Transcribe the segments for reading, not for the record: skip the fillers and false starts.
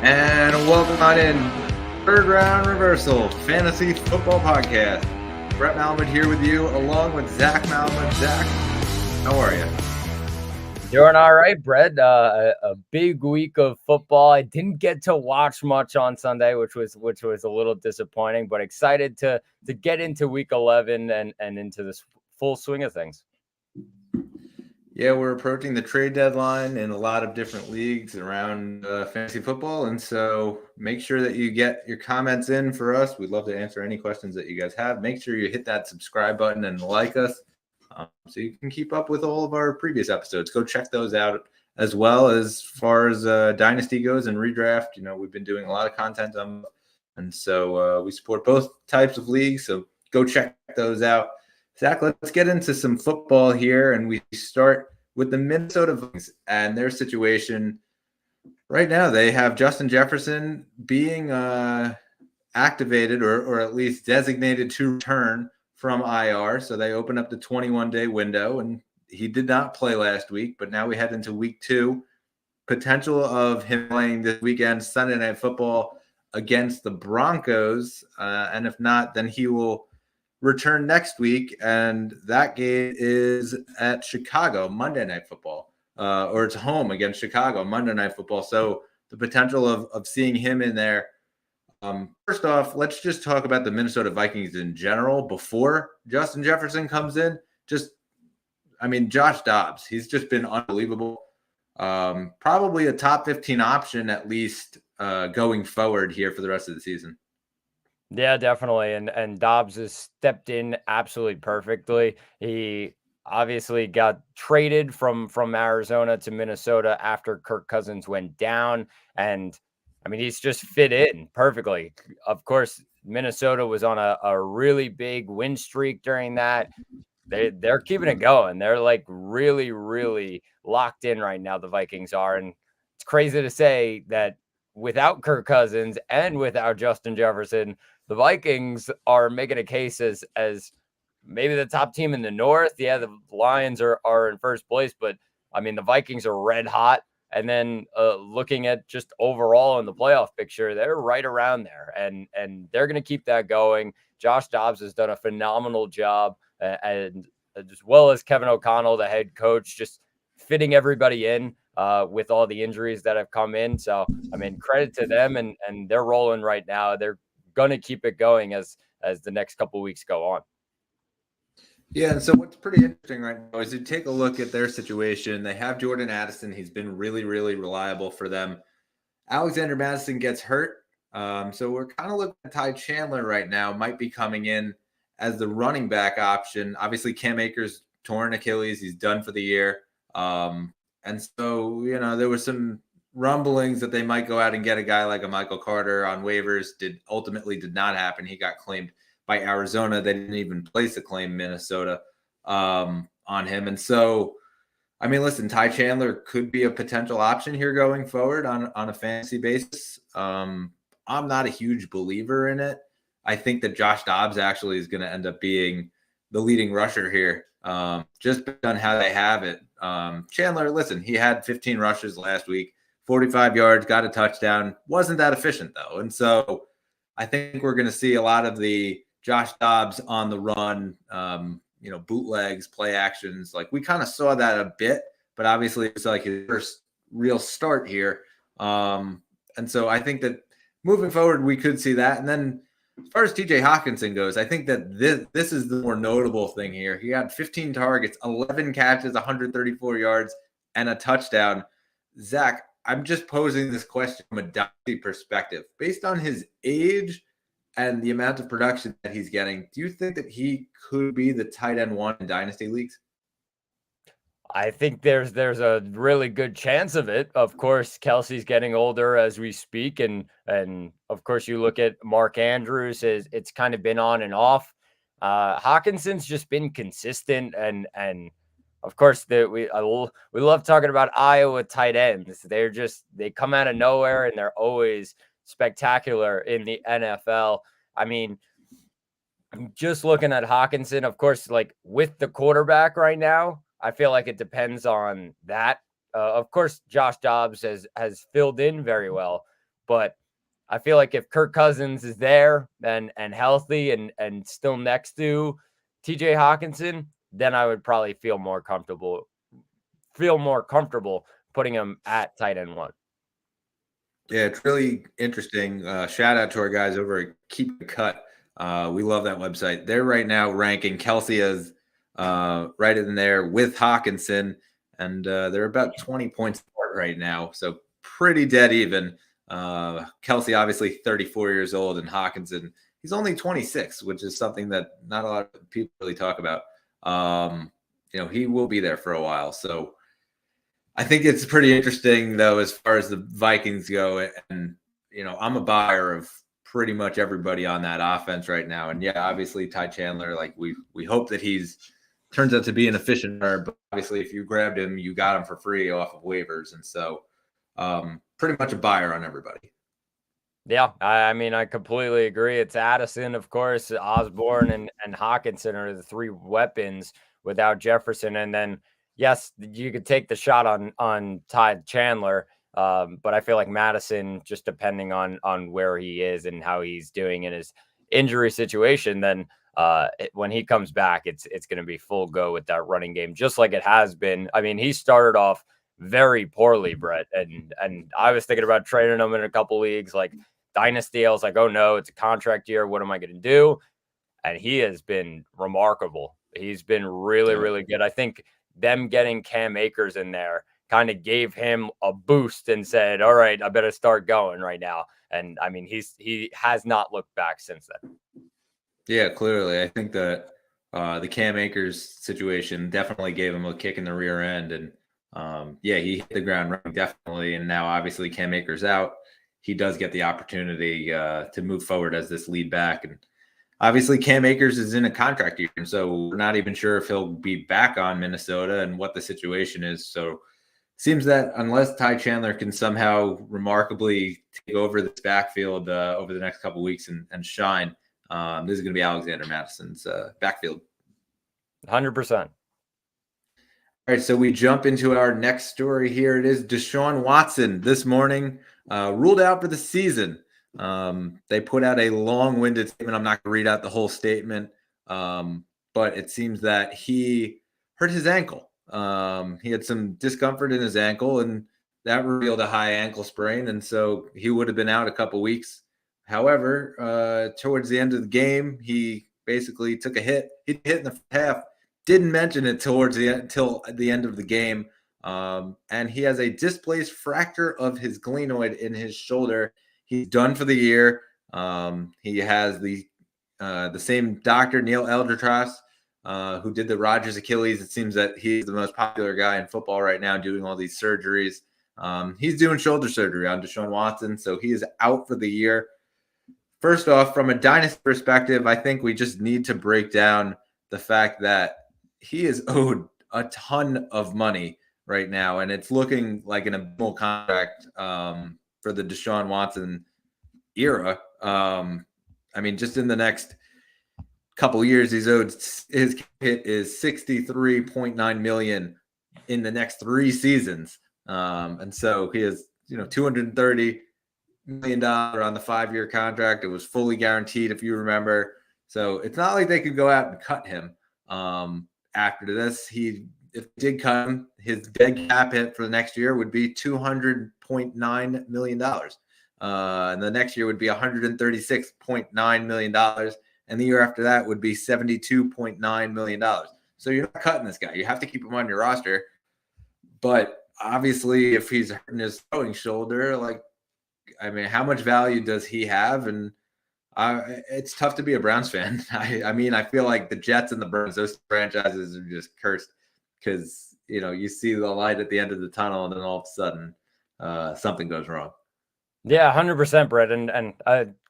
And welcome on in. Third Round Reversal Fantasy Football Podcast. Brett Malamud here with you, along with Zach Malamud. Zach, how are you? Doing all right, Brett. A big week of football. I didn't get to watch much on Sunday, which was a little disappointing, but excited to get into week 11 and into this full swing of things. Yeah, we're approaching the trade deadline in a lot of different leagues around fantasy football, and so make sure that you get your comments in for us. We'd love to answer any questions that you guys have. Make sure you hit that subscribe button and like us so you can keep up with all of our previous episodes. Go check those out as well. As far as Dynasty goes and redraft, we've been doing a lot of content and so we support both types of leagues, so go check those out. Zach, let's get into some football here, and we start with the Minnesota Vikings and their situation right now. They have Justin Jefferson being activated or at least designated to return from IR, so they open up the 21-day window, and he did not play last week, but now we head into week 2. Potential of him playing this weekend, Sunday Night Football, against the Broncos, and if not, then he will return next week, and that game is at Chicago, Monday Night Football, or it's home against Chicago, Monday Night Football. So the potential of seeing him in there. First off, let's just talk about the Minnesota Vikings in general before Justin Jefferson comes in. Josh Dobbs, he's just been unbelievable. Probably a top 15 option at least going forward here for the rest of the season. Yeah, definitely. And Dobbs has stepped in absolutely perfectly. He obviously got traded from Arizona to Minnesota after Kirk Cousins went down. And he's just fit in perfectly. Of course, Minnesota was on a really big win streak during that. They're keeping it going. They're like really, really locked in right now, the Vikings are. And it's crazy to say that without Kirk Cousins and without Justin Jefferson, the Vikings are making a case as maybe the top team in the North. Yeah, the Lions are in first place, but the Vikings are red hot. And then looking at just overall in the playoff picture, they're right around there, and they're going to keep that going. Josh Dobbs has done a phenomenal job, and as well as Kevin O'Connell, the head coach, just fitting everybody in with all the injuries that have come in. So, credit to them, and they're rolling right now. They're going to keep it going as the next couple of weeks go on. Yeah, and so what's pretty interesting right now is you take a look at their situation. They have Jordan Addison. He's been really, really reliable for them. Alexander Mattison gets hurt. So we're kind of looking at Ty Chandler right now, might be coming in as the running back option. Obviously, Cam Akers torn Achilles. He's done for the year. And so, there was some rumblings that they might go out and get a guy like a Michael Carter on waivers. Ultimately did not happen. He got claimed by Arizona. They didn't even place a claim Minnesota on him. And so, listen, Ty Chandler could be a potential option here going forward on a fantasy basis. I'm not a huge believer in it. I think that Josh Dobbs actually is going to end up being the leading rusher here, just on how they have it. Chandler, listen, he had 15 rushes last week, 45 yards, got a touchdown. Wasn't that efficient, though. And so I think we're going to see a lot of the Josh Dobbs on the run, bootlegs, play actions. Like we kind of saw that a bit, but obviously it's like his first real start here. And so I think that moving forward, we could see that. And then as far as TJ Hawkinson goes, I think that this is the more notable thing here. He had 15 targets, 11 catches, 134 yards, and a touchdown. Zach, I'm just posing this question from a dynasty perspective. Based on his age and the amount of production that he's getting, do you think that he could be the tight end one in dynasty leagues? I think there's a really good chance of it. Of course, Kelsey's getting older as we speak, and of course you look at Mark Andrews. It's kind of been on and off. Hawkinson's just been consistent, and of course we love talking about Iowa tight ends. They come out of nowhere and they're always spectacular in the NFL. I'm just looking at Hawkinson, of course, like with the quarterback right now. I feel like it depends on that. Of course, Josh Dobbs has filled in very well, But I feel like if Kirk Cousins is there and healthy and still next to TJ Hawkinson, then I would probably feel more comfortable putting him at tight end 1. Yeah, it's really interesting. Shout out to our guys over at Keep It Cut. We love that website. They're right now ranking Kelsey as right in there with Hawkinson, and they're about 20 points apart right now. So pretty dead even. Kelsey, obviously 34 years old, and Hawkinson, he's only 26, which is something that not a lot of people really talk about. He will be there for a while. So I think it's pretty interesting, though, as far as the Vikings go. And, I'm a buyer of pretty much everybody on that offense right now. And, yeah, obviously, Ty Chandler, like we hope that turns out to be an efficient runner. But obviously, if you grabbed him, you got him for free off of waivers. And so pretty much a buyer on everybody. Yeah, I mean, I completely agree. It's Addison, of course, Osborne, and Hawkinson are the 3 weapons without Jefferson. And then, yes, you could take the shot on Ty Chandler, but I feel like Madison, just depending on where he is and how he's doing in his injury situation, then when he comes back, it's going to be full go with that running game, just like it has been. I mean, he started off very poorly, Brett, and I was thinking about trading him in a couple leagues, like Dynasty. I was like, oh no, it's a contract year. What am I going to do? And he has been remarkable. He's been really, really good. I think them getting Cam Akers in there kind of gave him a boost and said, all right, I better start going right now. And I mean, he has not looked back since then. Yeah, clearly. I think that the Cam Akers situation definitely gave him a kick in the rear end. And he hit the ground running, definitely. And now, obviously, Cam Akers out. He does get the opportunity to move forward as this lead back. And obviously, Cam Akers is in a contract year. And so we're not even sure if he'll be back on Minnesota and what the situation is. So it seems that unless Ty Chandler can somehow remarkably take over this backfield over the next couple of weeks and shine, this is going to be Alexander Madison's backfield. 100%. All right, so we jump into our next story here. It is Deshaun Watson this morning ruled out for the season. They put out a long-winded statement. I'm not going to read out the whole statement, but it seems that he hurt his ankle. He had some discomfort in his ankle, and that revealed a high ankle sprain, and so he would have been out a couple weeks. However, towards the end of the game, he basically took a hit. He hit in the half. Didn't mention it till the end of the game. And he has a displaced fracture of his glenoid in his shoulder. He's done for the year. He has the same doctor, Neil Eldritras, who did the Rodgers Achilles. It seems that he's the most popular guy in football right now doing all these surgeries. He's doing shoulder surgery on Deshaun Watson, so he is out for the year. First off, from a dynasty perspective, I think we just need to break down the fact that he is owed a ton of money right now, and it's looking like an abysmal contract for the Deshaun Watson era. I mean, just in the next couple of years, his hit is $63.9 million in the next 3 seasons, and so he has $230 million on the 5-year contract. It was fully guaranteed, if you remember. So it's not like they could go out and cut him. After this, if they did cut him, his dead cap hit for the next year would be $200.9 million. And the next year would be $136.9 million. And the year after that would be $72.9 million. So you're not cutting this guy. You have to keep him on your roster. But obviously, if he's hurting his throwing shoulder, how much value does he have? And it's tough to be a Browns fan. I feel like the Jets and the Browns, those franchises are just cursed because, you see the light at the end of the tunnel and then all of a sudden something goes wrong. Yeah, 100%, Brett. And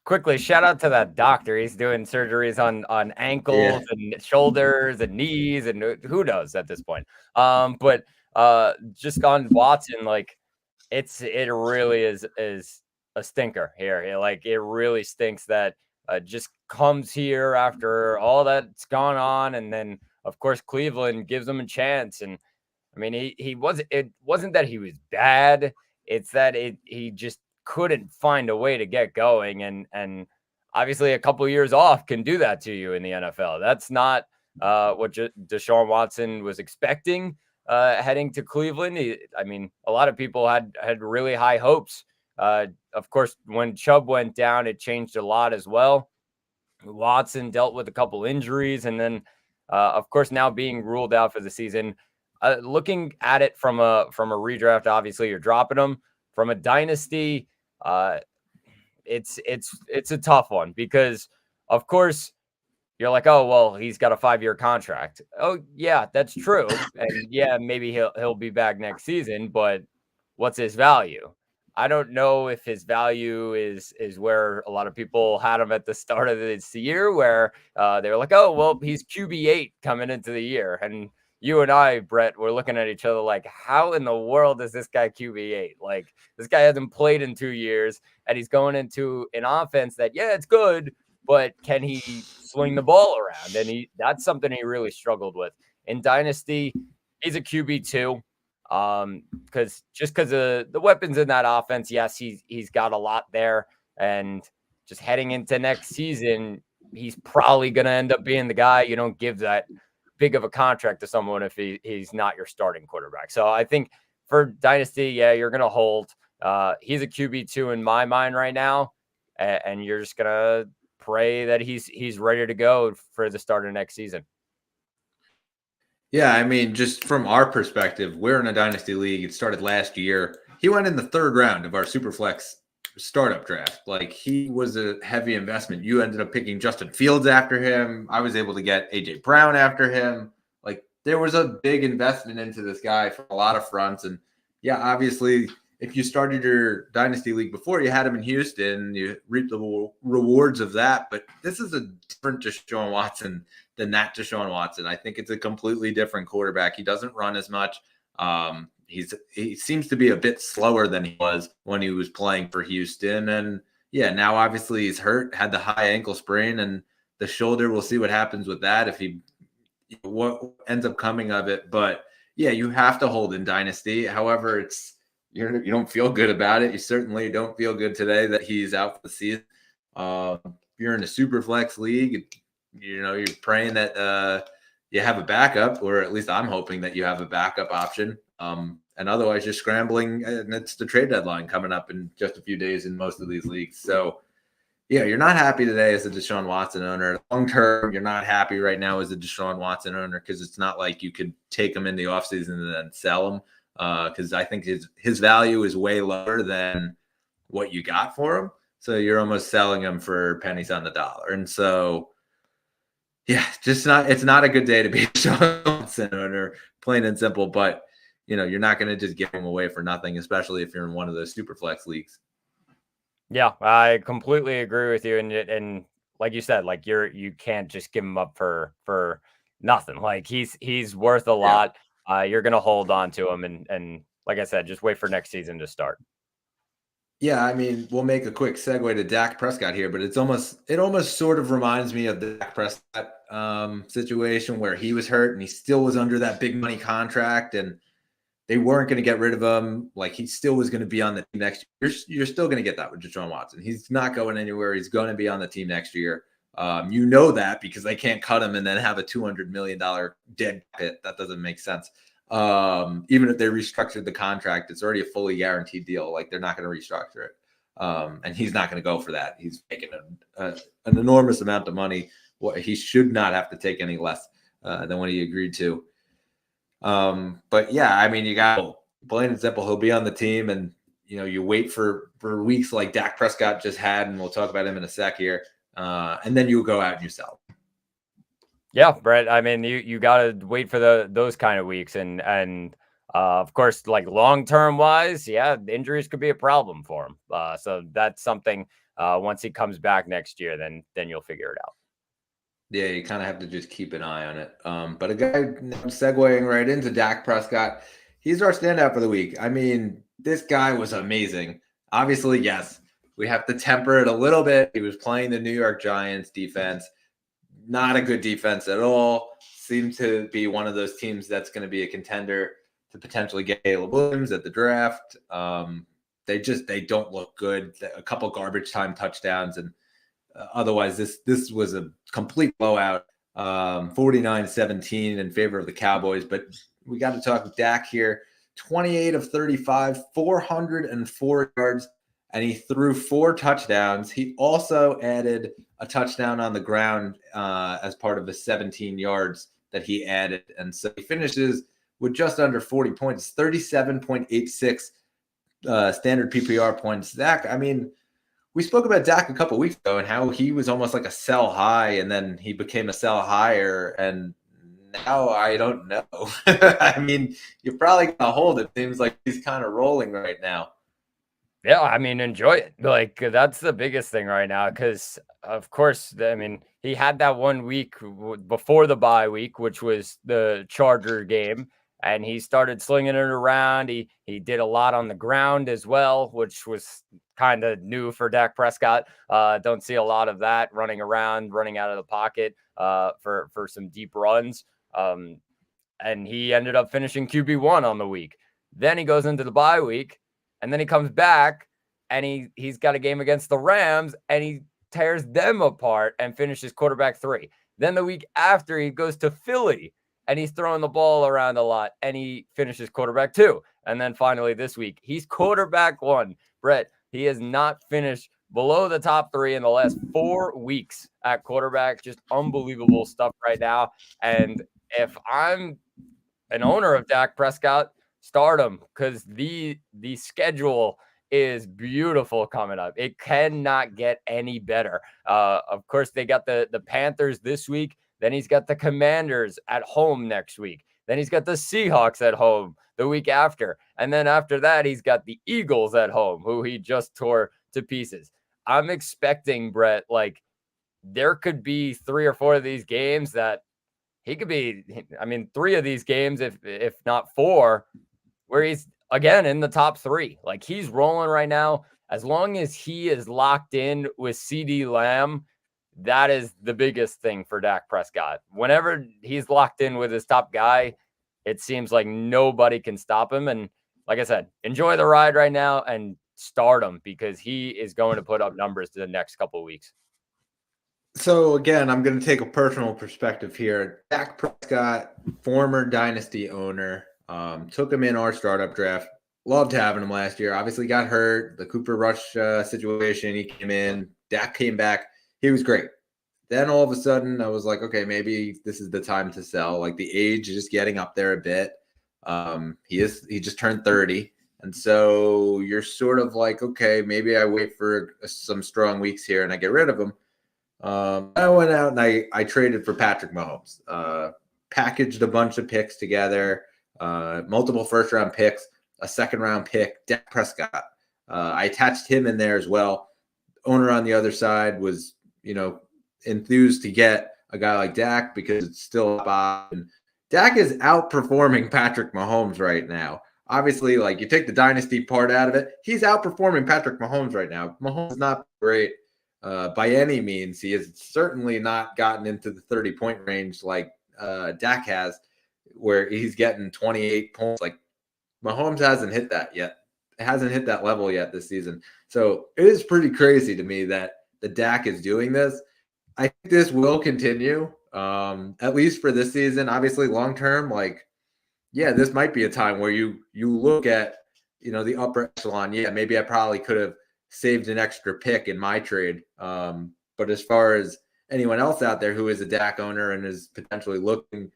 quickly, shout out to that doctor. He's doing surgeries on ankles and shoulders and knees and who knows at this point. But just on Watson, it really is a stinker here. It really stinks that just comes here after all that's gone on, and then of course Cleveland gives him a chance. And I mean, it wasn't that he was bad; it's that he just couldn't find a way to get going. And obviously, a couple of years off can do that to you in the NFL. That's not what Deshaun Watson was expecting heading to Cleveland. I mean, a lot of people had really high hopes. Of course, when Chubb went down, it changed a lot as well. Watson dealt with a couple injuries, and then, of course, now being ruled out for the season. Looking at it from a redraft, obviously you're dropping them. From a dynasty, it's a tough one because, of course, you're like, oh well, he's got a 5-year contract. Oh yeah, that's true, and yeah, maybe he'll be back next season, but what's his value? I don't know if his value is where a lot of people had him at the start of this year, where they were like, oh well, he's QB8 coming into the year, and you and I, Brett, were looking at each other like, how in the world is this guy QB8? Like, this guy hasn't played in 2 years, and he's going into an offense that, yeah, it's good, but can he swing the ball around? And that's something he really struggled with. In Dynasty, he's a QB2. Because of the weapons in that offense, yes, he's got a lot there. And just heading into next season, he's probably gonna end up being the guy. You don't give that big of a contract to someone if he's not your starting quarterback. So I think for Dynasty, yeah, you're gonna hold. He's a QB2 in my mind right now, and you're just gonna pray that he's ready to go for the start of next season. Yeah, I mean, just from our perspective, we're in a dynasty league. It started last year. He went in the third round of our Superflex startup draft. Like, he was a heavy investment. You ended up picking Justin Fields after him. I was able to get AJ Brown after him. Like, there was a big investment into this guy from a lot of fronts. And yeah, obviously, if you started your dynasty league before, you had him in Houston, you reaped the rewards of that. But this is a different Deshaun Watson than that Deshaun Watson. I think it's a completely different quarterback. He doesn't run as much. He seems to be a bit slower than he was when he was playing for Houston. And yeah, now obviously he's hurt, had the high ankle sprain and the shoulder. We'll see what happens with that, if he what ends up coming of it. But yeah, you have to hold in dynasty. However, you don't feel good about it. You certainly don't feel good today that he's out for the season. You're in a super flex league. You're praying that you have a backup, or at least I'm hoping that you have a backup option. And otherwise, you're scrambling, and it's the trade deadline coming up in just a few days in most of these leagues. So, yeah, you're not happy today as a Deshaun Watson owner. Long term, you're not happy right now as a Deshaun Watson owner because it's not like you could take him in the offseason and then sell him, because I think his value is way lower than what you got for him. So you're almost selling him for pennies on the dollar. And so, yeah, it's not a good day to be a Deshaun Watson owner, plain and simple. But you're not going to just give him away for nothing, especially if you're in one of those super flex leagues. Yeah, I completely agree with you. And like you said, like you can't just give him up for nothing. Like, he's worth a lot. You're gonna hold on to him, and like I said, just wait for next season to start. Yeah, I mean, we'll make a quick segue to Dak Prescott here, but it almost sort of reminds me of the Dak Prescott situation where he was hurt and he still was under that big money contract, and they weren't going to get rid of him. Like, he still was going to be on the team next year. You're still going to get that with Deshaun Watson. He's not going anywhere. He's going to be on the team next year. That because they can't cut him and then have a $200 million dead pit. That doesn't make sense. Even if they restructured the contract, it's already a fully guaranteed deal. Like, they're not going to restructure it. And he's not going to go for that. He's making an enormous amount of money. He should not have to take any less than what he agreed to. But yeah, I mean, you got, plain and simple, he'll be on the team, and you wait for weeks like Dak Prescott just had, and we'll talk about him in a sec here. And then you go out and you sell. Yeah, Brett. I mean, you got to wait for those kind of weeks, and of course, like long term wise, yeah, injuries could be a problem for him. So that's something. Once he comes back next year, then you'll figure it out. Yeah, you kind of have to just keep an eye on it. But a guy segueing right into Dak Prescott, he's our standout for the week. I mean, this guy was amazing. Obviously, yes, we have to temper it a little bit. He was playing the New York Giants defense. Not a good defense at all. Seemed to be one of those teams that's going to be a contender to potentially get Caleb Williams at the draft. they don't look good. A couple garbage time touchdowns, and otherwise this was a complete blowout. 49-17 in favor of the Cowboys. But we got to talk Dak here. 28 of 35, 404 yards, and he threw 4 touchdowns. He also added a touchdown on the ground as part of the 17 yards that he added. And so he finishes with just under 40 points, 37.86 standard PPR points. Dak, I mean, we spoke about Dak a couple weeks ago and how he was almost like a sell high, and then he became a sell higher, and now I don't know. I mean, you're probably going to hold it. Seems like he's kind of rolling right now. Yeah, I mean, enjoy it. Like, that's the biggest thing right now because, of course, I mean, he had that 1 week before the bye week, which was the Charger game, and he started slinging it around. He did a lot on the ground as well, which was kind of new for Dak Prescott. Don't see a lot of that running around, running out of the pocket for some deep runs. And he ended up finishing QB1 on the week. Then he goes into the bye week, and then he comes back, and he's got a game against the Rams, and he tears them apart and finishes quarterback 3. Then the week after, he goes to Philly, and he's throwing the ball around a lot, and he finishes quarterback 2. And then finally this week, he's quarterback 1. Brett, he has not finished below the top 3 in the last 4 weeks at quarterback. Just unbelievable stuff right now. And if I'm an owner of Dak Prescott, start him because the schedule is beautiful coming up. It cannot get any better. Of course, they got the Panthers this week. Then he's got the Commanders at home next week. Then he's got the Seahawks at home the week after. And then after that, he's got the Eagles at home, who he just tore to pieces. I'm expecting, Brett, like there could be 3 or 4 of these games that he could be, I mean, 3 of these games, if not 4, where he's again in the top 3. Like he's rolling right now. As long as he is locked in with CD Lamb, that is the biggest thing for Dak Prescott. Whenever he's locked in with his top guy, it seems like nobody can stop him. And like I said, enjoy the ride right now and start him because he is going to put up numbers to the next couple of weeks. So again, I'm going to take a personal perspective here. Dak Prescott, former dynasty owner, took him in our startup draft. Loved having him last year. Obviously got hurt. The Cooper Rush situation, he came in. Dak came back. He was great. Then all of a sudden, I was like, okay, maybe this is the time to sell. Like the age is just getting up there a bit. He just turned 30. And so you're sort of like, okay, maybe I wait for some strong weeks here and I get rid of him. I went out and I traded for Patrick Mahomes, packaged a bunch of picks together, multiple first-round picks, a second-round pick, Dak Prescott. I attached him in there as well. Owner on the other side was, enthused to get a guy like Dak because it's still up. Dak is outperforming Patrick Mahomes right now. Obviously, like you take the dynasty part out of it, he's outperforming Patrick Mahomes right now. Mahomes is not great by any means. He has certainly not gotten into the 30-point range like Dak has, where he's getting 28 points. Like Mahomes hasn't hit that yet. It hasn't hit that level yet this season. So it is pretty crazy to me that the Dak is doing this. I think this will continue, at least for this season. Obviously, long term, like, yeah, this might be a time where you look at, the upper echelon. Yeah, maybe I probably could have saved an extra pick in my trade. But as far as anyone else out there who is a Dak owner and is potentially looking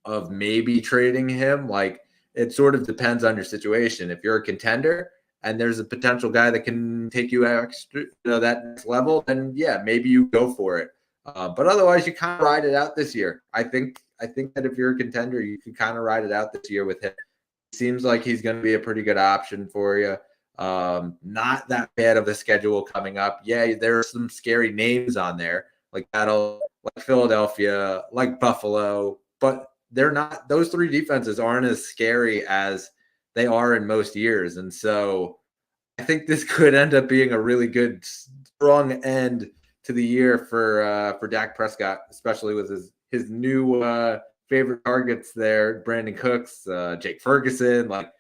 of maybe trading him, like it sort of depends on your situation. If you're a contender and there's a potential guy that can take you extra, that next level, then yeah, maybe you go for it. But otherwise, you kind of ride it out this year. I think that if you're a contender, you can kind of ride it out this year with him. Seems like he's going to be a pretty good option for you. Not that bad of a schedule coming up. Yeah, there are some scary names on there, like Philadelphia, like Buffalo, but they're not. Those 3 defenses aren't as scary as they are in most years, and so I think this could end up being a really good, strong end to the year for Dak Prescott, especially with his new favorite targets there, Brandon Cooks, Jake Ferguson. Like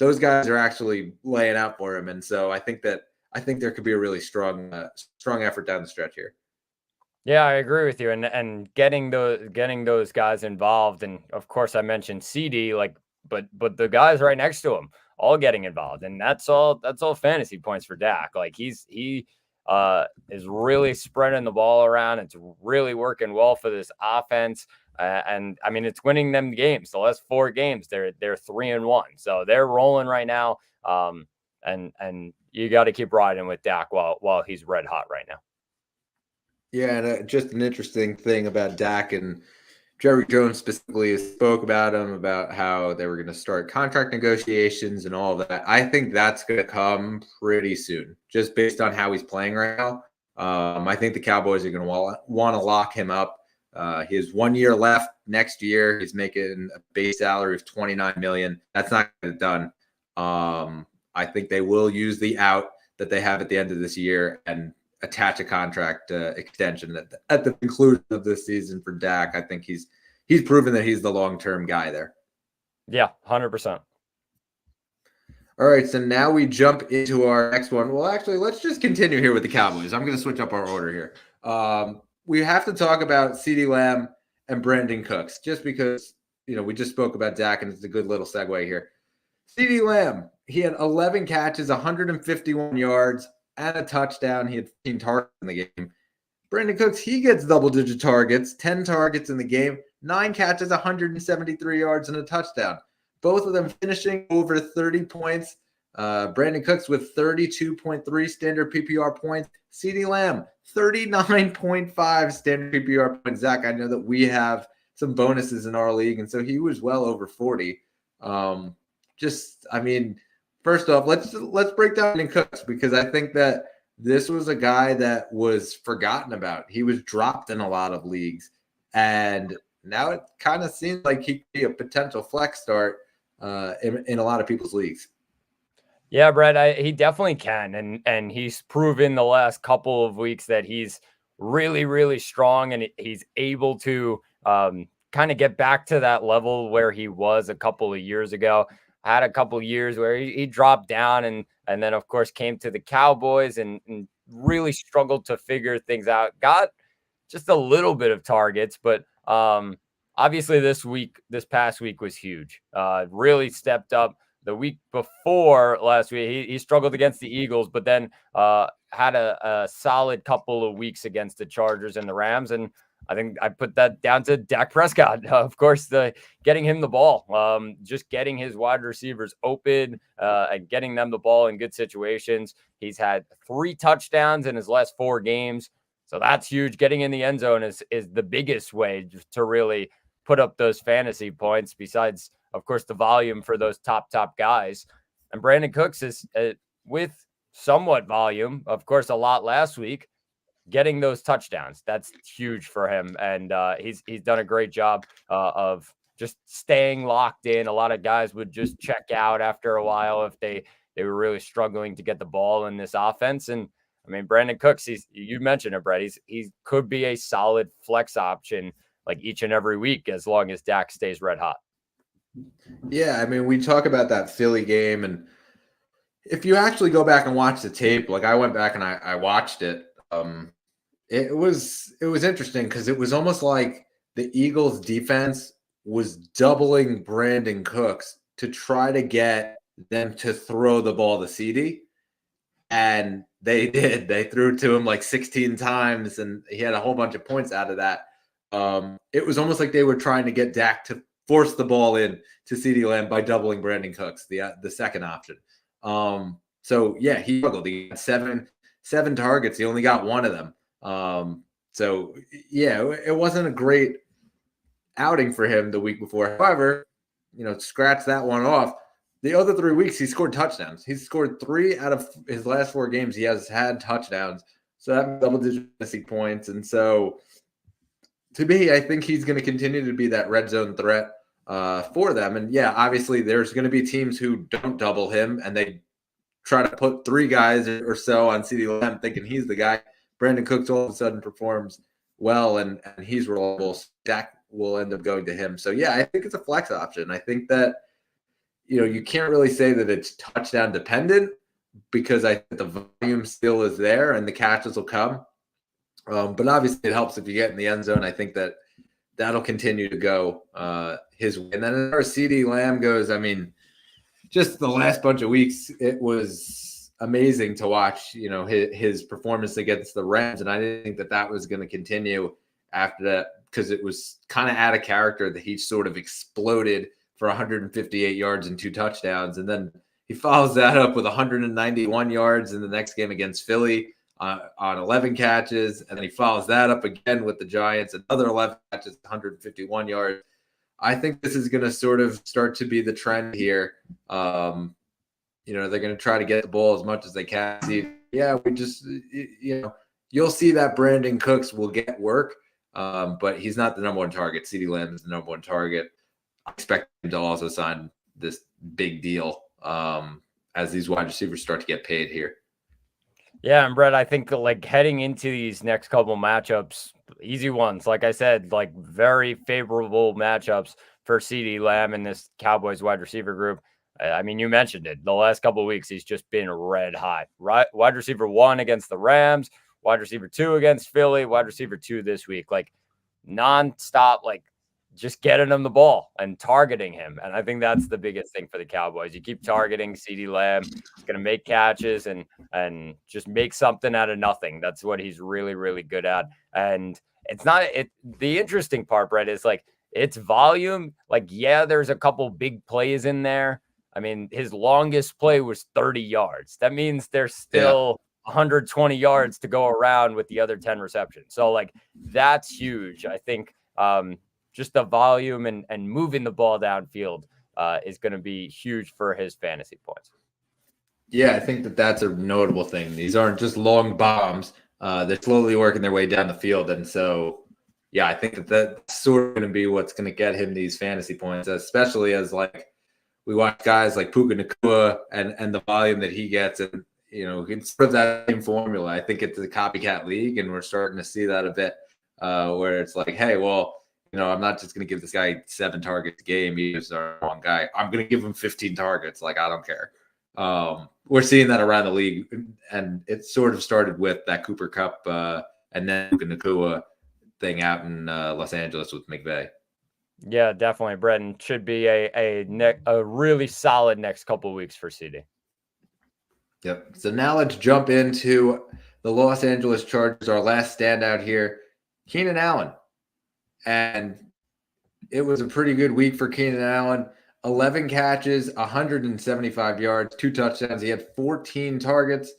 those guys are actually laying out for him. And so I think there could be a really strong effort down the stretch here. Yeah, I agree with you, and getting those guys involved, and of course I mentioned CD, like, but the guys right next to him all getting involved, and that's all fantasy points for Dak. Like he is really spreading the ball around. It's really working well for this offense, and I mean it's winning them games. The last 4 games, they're 3-1, so they're rolling right now. And you got to keep riding with Dak while he's red hot right now. Yeah, and just an interesting thing about Dak and Jerry Jones specifically spoke about him, about how they were going to start contract negotiations and all of that. I think that's going to come pretty soon, just based on how he's playing right now. I think the Cowboys are going to want to lock him up. He has 1 year left. Next year, he's making a base salary of $29 million. That's not going to get done. I think they will use the out that they have at the end of this year and attach a contract extension at the conclusion of this season for Dak. I think he's proven that he's the long-term guy there. Yeah, 100%. All right, so now we jump into our next one. Well, actually, let's just continue here with the Cowboys. I'm going to switch up our order here. We have to talk about CeeDee Lamb and Brandon Cooks, just because we just spoke about Dak, and it's a good little segue here. CeeDee Lamb, he had 11 catches, 151 yards, and a touchdown. He had 15 targets in the game. Brandon Cooks, he gets double-digit targets, 10 targets in the game, 9 catches, 173 yards, and a touchdown. Both of them finishing over 30 points. Brandon Cooks with 32.3 standard PPR points. CeeDee Lamb, 39.5 standard PPR points. Zach, I know that we have some bonuses in our league, and so he was well over 40. First off, let's break down Brandon Cooks, because I think that this was a guy that was forgotten about. He was dropped in a lot of leagues, and now it kind of seems like he could be a potential flex start in a lot of people's leagues. Yeah, Brett, he definitely can, and he's proven the last couple of weeks that he's really, really strong, and he's able to kind of get back to that level where he was a couple of years ago. Had a couple of years where he dropped down, and then of course came to the Cowboys and really struggled to figure things out. Got just a little bit of targets, but obviously this past week was huge. Really stepped up. The week before last week, he struggled against the Eagles, but then had a solid couple of weeks against the Chargers and the Rams. And I think I put that down to Dak Prescott. Of course, getting him the ball, just getting his wide receivers open and getting them the ball in good situations. He's had 3 touchdowns in his last 4 games. So that's huge. Getting in the end zone is the biggest way to really put up those fantasy points, besides, of course, the volume for those top guys. And Brandon Cooks is with somewhat volume, of course, a lot last week, getting those touchdowns. That's huge for him. And he's done a great job of just staying locked in. A lot of guys would just check out after a while if they were really struggling to get the ball in this offense. And I mean, Brandon Cooks, you mentioned it, Brett. He could be a solid flex option like each and every week, as long as Dak stays red hot. Yeah, I mean, we talk about that Philly game, and if you actually go back and watch the tape, like I went back and I watched it, it was interesting, because it was almost like the Eagles defense was doubling Brandon Cooks to try to get them to throw the ball to CeeDee. And they did. They threw to him like 16 times, and he had a whole bunch of points out of that. It was almost like they were trying to get Dak to force the ball in to CeeDee Lamb by doubling Brandon Cooks, the second option. So yeah, he struggled. He had seven targets. He only got 1 of them. So yeah, it wasn't a great outing for him the week before. However, scratch that one off. The other 3 weeks, he scored touchdowns. He's scored 3 out of his last 4 games. He has had touchdowns. So that double-digit fantasy points. And so, to me, I think he's going to continue to be that red zone threat for them. And, yeah, obviously there's going to be teams who don't double him, and they try to put 3 guys or so on CeeDee Lamb thinking he's the guy. Brandon Cooks all of a sudden performs well, and he's reliable. Dak will end up going to him. So, yeah, I think it's a flex option. I think that you can't really say that it's touchdown dependent because I think the volume still is there and the catches will come. But obviously it helps if you get in the end zone. I think that'll continue to go his way. And then as far as CeeDee Lamb goes, I mean, just the last bunch of weeks, it was amazing to watch, his performance against the Rams. And I didn't think that was going to continue after that because it was kind of out of character that he sort of exploded for 158 yards and 2 touchdowns. And then he follows that up with 191 yards in the next game against Philly on 11 catches. And then he follows that up again with the Giants, another 11 catches, 151 yards. I think this is going to sort of start to be the trend here. They're going to try to get the ball as much as they can. You'll see that Brandon Cooks will get work, but he's not the number one target. CeeDee Lamb is the number one target. I expect him to also sign this big deal as these wide receivers start to get paid here. Yeah, and Brett, I think like heading into these next couple matchups, easy ones, like I said, like very favorable matchups for CeeDee Lamb in this Cowboys wide receiver group. I mean, you mentioned it. The last couple of weeks, he's just been red hot. Right, wide receiver 1 against the Rams, wide receiver 2 against Philly, wide receiver 2 this week. Like nonstop, like just getting him the ball and targeting him. And I think that's the biggest thing for the Cowboys. You keep targeting CeeDee Lamb. He's going to make catches and just make something out of nothing. That's what he's really, really good at. And the interesting part, Brett, is like it's volume. Like, yeah, there's a couple big plays in there. I mean, his longest play was 30 yards. That means there's still 120 yards to go around with the other 10 receptions. So like that's huge. I think just the volume and moving the ball downfield is going to be huge for his fantasy points. Yeah, I think that's a notable thing. These aren't just long bombs. They're slowly working their way down the field. And so, yeah, I think that's sort of going to be what's going to get him these fantasy points, especially as like we watch guys like Puka Nacua and the volume that he gets. And, it's sort of that same formula. I think it's a copycat league, and we're starting to see that a bit where it's like, hey, well, I'm not just going to give this guy 7 targets a game. He's our one guy. I'm going to give him 15 targets. Like, I don't care. We're seeing that around the league, and it sort of started with that Cooper Kupp and then Nacua thing out in Los Angeles with McVay. Yeah, definitely. Brendan should be a really solid next couple of weeks for CD. Yep. So now let's jump into the Los Angeles Chargers, our last standout here, Keenan Allen. And it was a pretty good week for Keenan Allen. 11 catches, 175 yards, 2 touchdowns. He had 14 targets.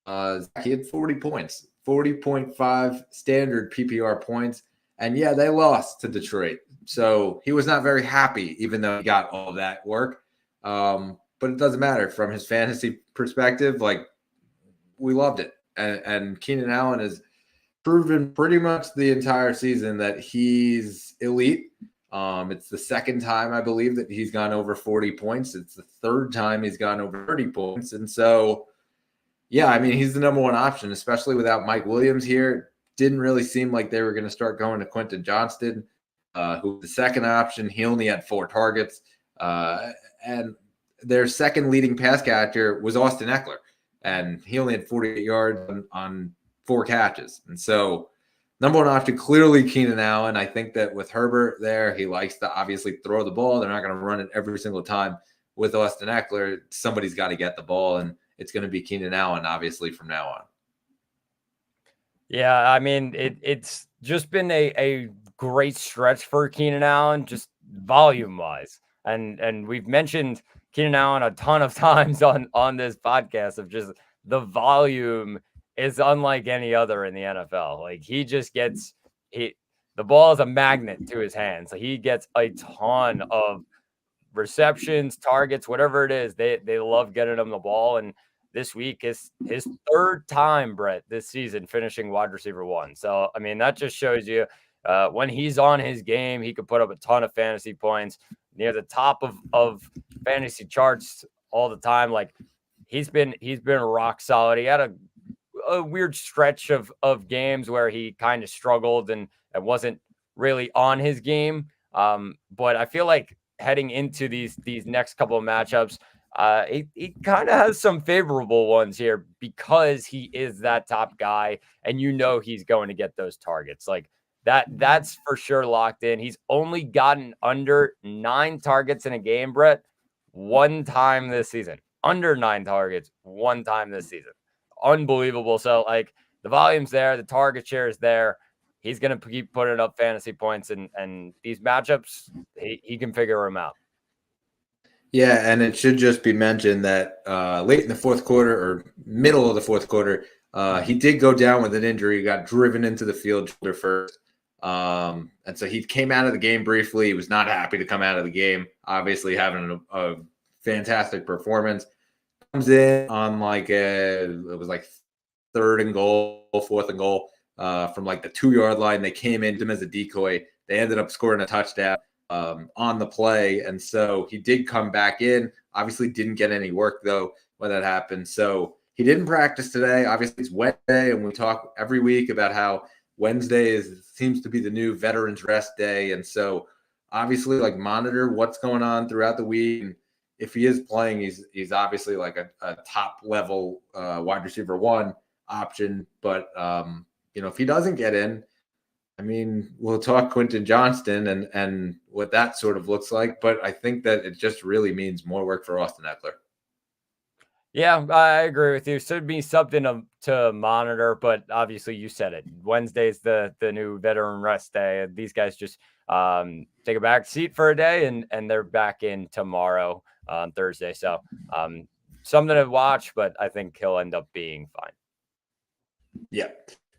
He had 40 points, 40.5 standard PPR points. And yeah, they lost to Detroit. So he was not very happy, even though he got all that work. But it doesn't matter from his fantasy perspective. Like, we loved it. And Keenan Allen has proven pretty much the entire season that he's elite. It's the second time, I believe, that he's gone over 40 points. It's the third time he's gone over 30 points. And so, yeah, I mean, he's the number one option, especially without Mike Williams here. Didn't really seem like they were going to start going to Quentin Johnston, who was the second option. He only had 4 targets. And their second leading pass catcher was Austin Eckler, and he only had 48 yards on 4 catches. And so, number one option, clearly Keenan Allen. I think that with Herbert there, he likes to obviously throw the ball. They're not going to run it every single time. With Austin Eckler, somebody's got to get the ball, and it's going to be Keenan Allen, obviously, from now on. Yeah, I mean, it's just been a great stretch for Keenan Allen, just volume-wise. And we've mentioned Keenan Allen a ton of times on this podcast of just the volume is unlike any other in the NFL. Like, he just gets the ball is a magnet to his hands. So he gets a ton of receptions, targets, whatever it is. They love getting him the ball. And this week is his third time, Brett, this season finishing wide receiver 1. So, I mean, that just shows you when he's on his game, he could put up a ton of fantasy points near the top of fantasy charts all the time. Like, he's been rock solid. He had a weird stretch of games where he kind of struggled and wasn't really on his game. But I feel like heading into these next couple of matchups, he kind of has some favorable ones here because he is that top guy, and he's going to get those targets. Like that's for sure locked in. He's only gotten under 9 targets in a game, Brett, one time this season. Under 9 targets one time this season. Unbelievable. So like the volume's there, the target share is there. He's going to keep putting up fantasy points, and these matchups, he can figure them out. Yeah, and it should just be mentioned that late in the fourth quarter or middle of the fourth quarter, he did go down with an injury. He got driven into the field shoulder first. And so he came out of the game briefly. He was not happy to come out of the game, obviously having a fantastic performance. Comes in on it was like 3rd and goal, 4th and goal from like the 2-yard line. They came in him as a decoy. They ended up scoring a touchdown on the play. And so he did come back in. Obviously didn't get any work, though, when that happened. So he didn't practice today. Obviously, it's Wednesday, and we talk every week about how Wednesday seems to be the new veterans rest day. And so obviously, monitor what's going on throughout the week. And if he is playing, he's obviously like a top level wide receiver 1 option. But, if he doesn't get in, I mean, we'll talk Quentin Johnston and what that sort of looks like, but I think that it just really means more work for Austin Ekeler. Yeah, I agree with you. Should be something to monitor, but obviously you said it. Wednesday's the new veteran rest day. These guys just take a back seat for a day, and they're back in tomorrow on Thursday. So something to watch, but I think he'll end up being fine. Yeah.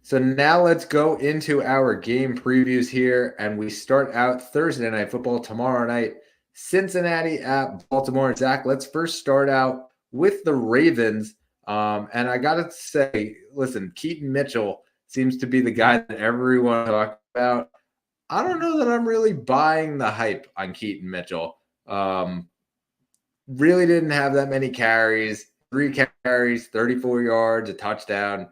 So now let's go into our game previews here, and we start out Thursday Night Football tomorrow night, Cincinnati at Baltimore. Zach, let's first start out with the Ravens. And I got to say, listen, Keaton Mitchell seems to be the guy that everyone talks about. I don't know that I'm really buying the hype on Keaton Mitchell. Really didn't have that many carries, 3 carries, 34 yards, a touchdown.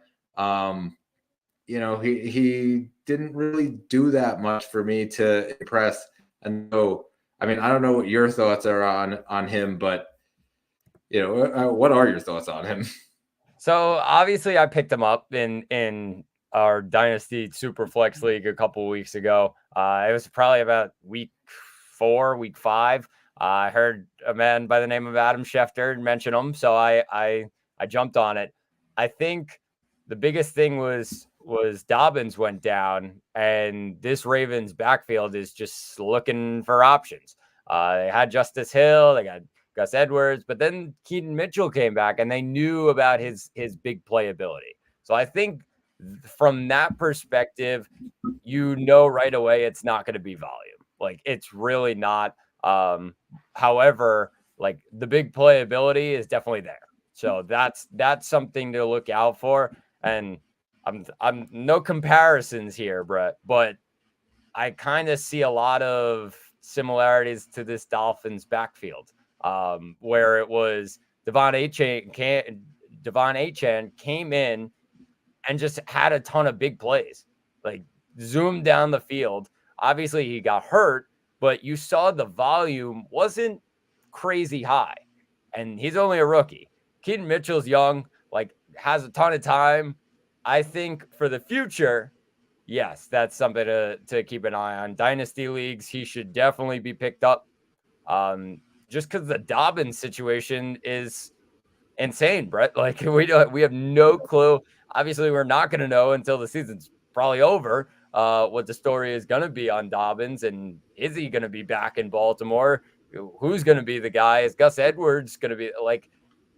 He didn't really do that much for me to impress. And so, I mean, I don't know what your thoughts are on him, but what are your thoughts on him? So obviously I picked him up in our Dynasty Superflex League a couple weeks ago. It was probably about week 4, week 5. I heard a man by the name of Adam Schefter mention him, so I jumped on it. I think the biggest thing was Dobbins went down, and this Ravens backfield is just looking for options. They had Justice Hill, they got Gus Edwards, but then Keaton Mitchell came back, and they knew about his big playability. So I think from that perspective, right away it's not going to be volume. Like, it's really not. However, like, the big playability is definitely there. So that's something to look out for. And I'm no comparisons here, Brett, but I kind of see a lot of similarities to this Dolphins backfield, where it was Devon Achane came in and just had a ton of big plays, like zoomed down the field. Obviously, he got hurt, but you saw the volume wasn't crazy high, and he's only a rookie. Keaton Mitchell's young, has a ton of time. I think for the future, yes, that's something to keep an eye on. Dynasty leagues, he should definitely be picked up. Just because the Dobbins situation is insane, Brett. Like, we have no clue. Obviously, we're not going to know until the season's probably over what the story is going to be on Dobbins, and is he going to be back in Baltimore? Who's going to be the guy? Is Gus Edwards going to be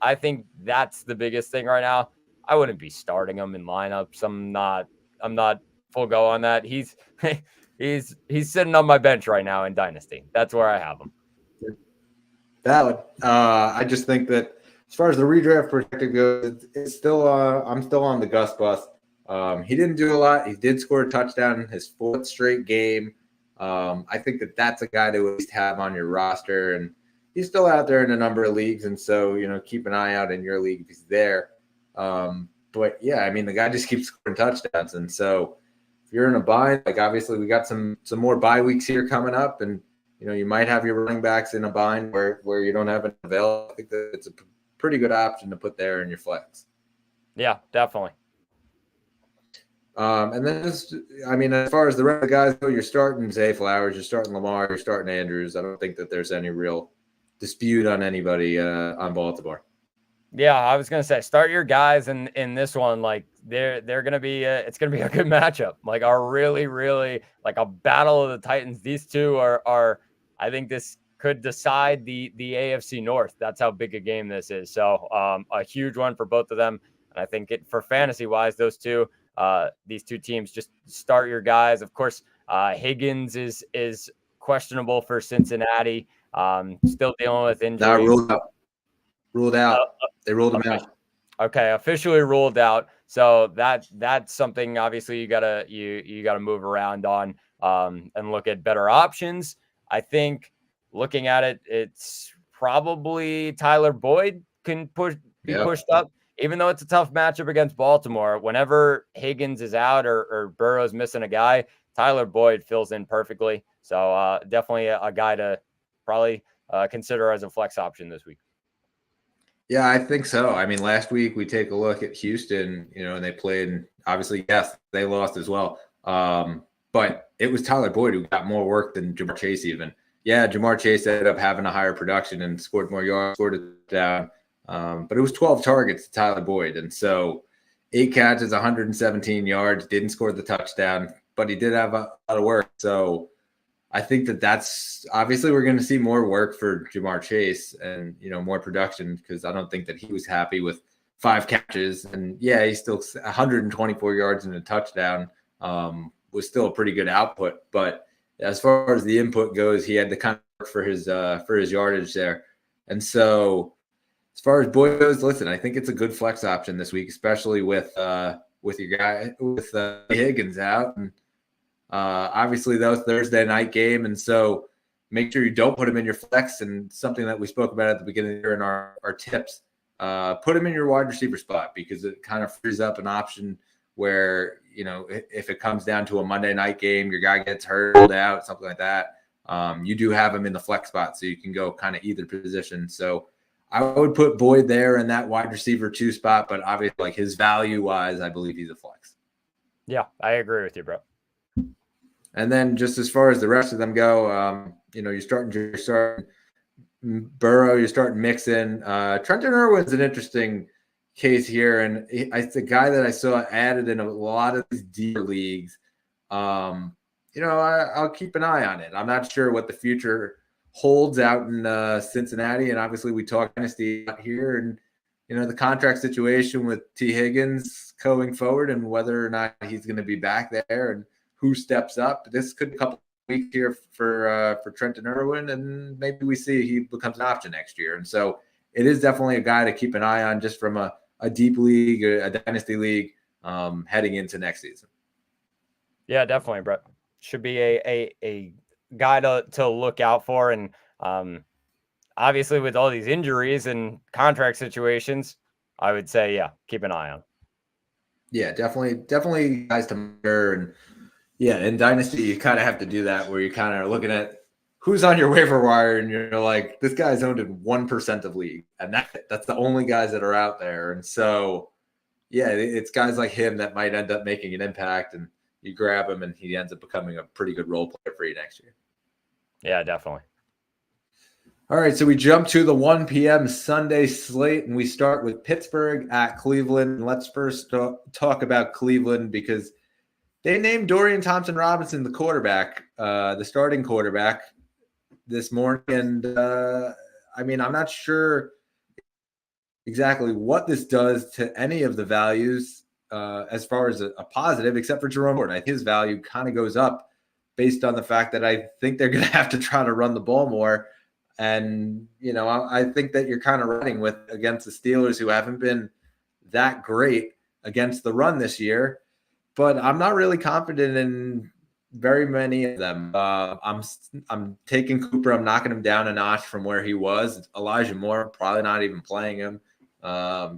I think that's the biggest thing right now. I wouldn't be starting him in lineups. I'm not full go on that. He's sitting on my bench right now in Dynasty. That's where I have him. Valid. I just think that as far as the redraft perspective goes, it's still I'm still on the Gus bus. He didn't do a lot. He did score a touchdown in his 4th straight game. I think that that's a guy to at least have on your roster, and he's still out there in a number of leagues, and so keep an eye out in your league if he's there. But yeah, I mean, the guy just keeps scoring touchdowns, and so if you're in a bind, obviously we got some more bye weeks here coming up, and you might have your running backs in a bind where you don't have an available. I think that it's a pretty good option to put there in your flex. Yeah, definitely. And then, as far as the rest of the guys go, you're starting Zay Flowers, you're starting Lamar, you're starting Andrews. I don't think that there's any real dispute on anybody on Baltimore. Yeah, I was gonna say start your guys in this one. Like they're gonna be it's gonna be a good matchup. Like a really like a battle of the Titans. These two are I think this could decide the AFC North. That's how big a game this is. So a huge one for both of them. And I think for fantasy wise, these two teams, just start your guys. Of course, Higgins is questionable for Cincinnati. Still dealing with injury. Ruled out. Ruled out. They ruled him out. Okay, officially ruled out. So that's something obviously you gotta move around on and look at better options. I think looking at it, it's probably Tyler Boyd can be pushed up, even though it's a tough matchup against Baltimore. Whenever Higgins is out or Burrow's missing a guy, Tyler Boyd fills in perfectly. So definitely a guy to probably consider as a flex option this week. Yeah, I think so. I mean, last week we take a look at Houston, and they played, and obviously, yes, they lost as well. But it was Tyler Boyd who got more work than Jamar Chase even. Yeah, Jamar Chase ended up having a higher production and scored more yards, scored it down. But it was 12 targets to Tyler Boyd. And so 8 catches, 117 yards, didn't score the touchdown, but he did have a lot of work. So I think that's obviously we're going to see more work for Jamar Chase and, more production, because I don't think that he was happy with 5 catches. And yeah, he's still 124 yards and a touchdown, was still a pretty good output. But as far as the input goes, he had to kind of work for his yardage there. And so as far as Boyd goes, listen, I think it's a good flex option this week, especially with your guy, with Higgins out. And obviously, that was Thursday night game, and so make sure you don't put him in your flex. And something that we spoke about at the beginning here in our tips, put him in your wide receiver spot, because it kind of frees up an option where, if it comes down to a Monday night game, your guy gets hurt, pulled out, something like that, you do have him in the flex spot, so you can go kind of either position. So I would put Boyd there in that wide receiver 2 spot, but obviously, like, his value wise, I believe he's a flex. Yeah, I agree with you, bro. And then just as far as the rest of them go, you're starting Burrow, you're starting Mixon. Trenton Irwin's an interesting case here, and it's a guy that I saw added in a lot of these deeper leagues. I'll keep an eye on it. I'm not sure what the future holds out in Cincinnati, and obviously we talk dynasty out here, and the contract situation with T. Higgins going forward, and whether or not he's going to be back there, and who steps up. This could be a couple of weeks here for Trenton Irwin, and maybe we see he becomes an option next year. And so it is definitely a guy to keep an eye on, just from a deep league, a dynasty league, heading into next season. Yeah, definitely, Brett. Should be a guy to look out for. And obviously with all these injuries and contract situations, I would say, yeah, keep an eye on. Yeah, definitely guys to monitor. And yeah, in dynasty, you kind of have to do that, where you kind of are looking at who's on your waiver wire, and you're like, this guy's owned in 1% of league, and that's the only guys that are out there. And so, yeah, it's guys like him that might end up making an impact, and you grab him, and he ends up becoming a pretty good role player for you next year. Yeah, definitely. All right, so we jump to the 1 p.m. Sunday slate, and we start with Pittsburgh at Cleveland. And let's first talk about Cleveland, because they named Dorian Thompson-Robinson the quarterback, the starting quarterback this morning. And, I'm not sure exactly what this does to any of the values as far as a positive, except for Jerome Ford. His value kind of goes up based on the fact that I think they're going to have to try to run the ball more. And, I think that you're kind of running with against the Steelers, who haven't been that great against the run this year. But I'm not really confident in very many of them. I'm taking Cooper. I'm knocking him down a notch from where he was. Elijah Moore, probably not even playing him,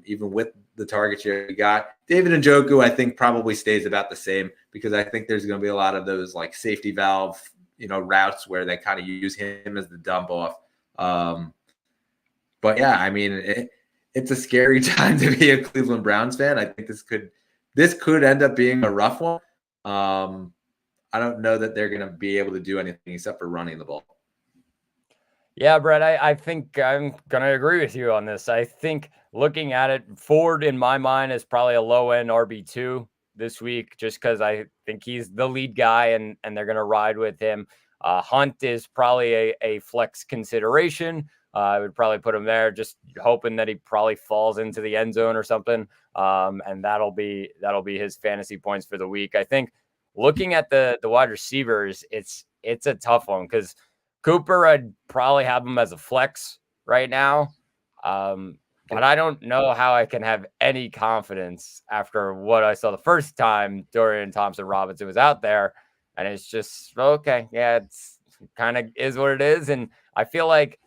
even with the target share he got. David Njoku, I think, probably stays about the same, because I think there's going to be a lot of those like safety valve routes where they kind of use him as the dump off. But yeah, I mean, it's a scary time to be a Cleveland Browns fan. I think this could end up being a rough one. I don't know that they're going to be able to do anything except for running the ball. Yeah, Brett, I think I'm going to agree with you on this. I think looking at it, Ford in my mind is probably a low-end RB2 this week, just because I think he's the lead guy and they're going to ride with him. Hunt is probably a flex consideration. I would probably put him there, just hoping that he probably falls into the end zone or something. And that'll be his fantasy points for the week. I think looking at the wide receivers, it's a tough one because Cooper, I'd probably have him as a flex right now. But I don't know how I can have any confidence after what I saw the first time Dorian Thompson-Robinson was out there. And it's just, okay, yeah, it's kind of is what it is. And I feel like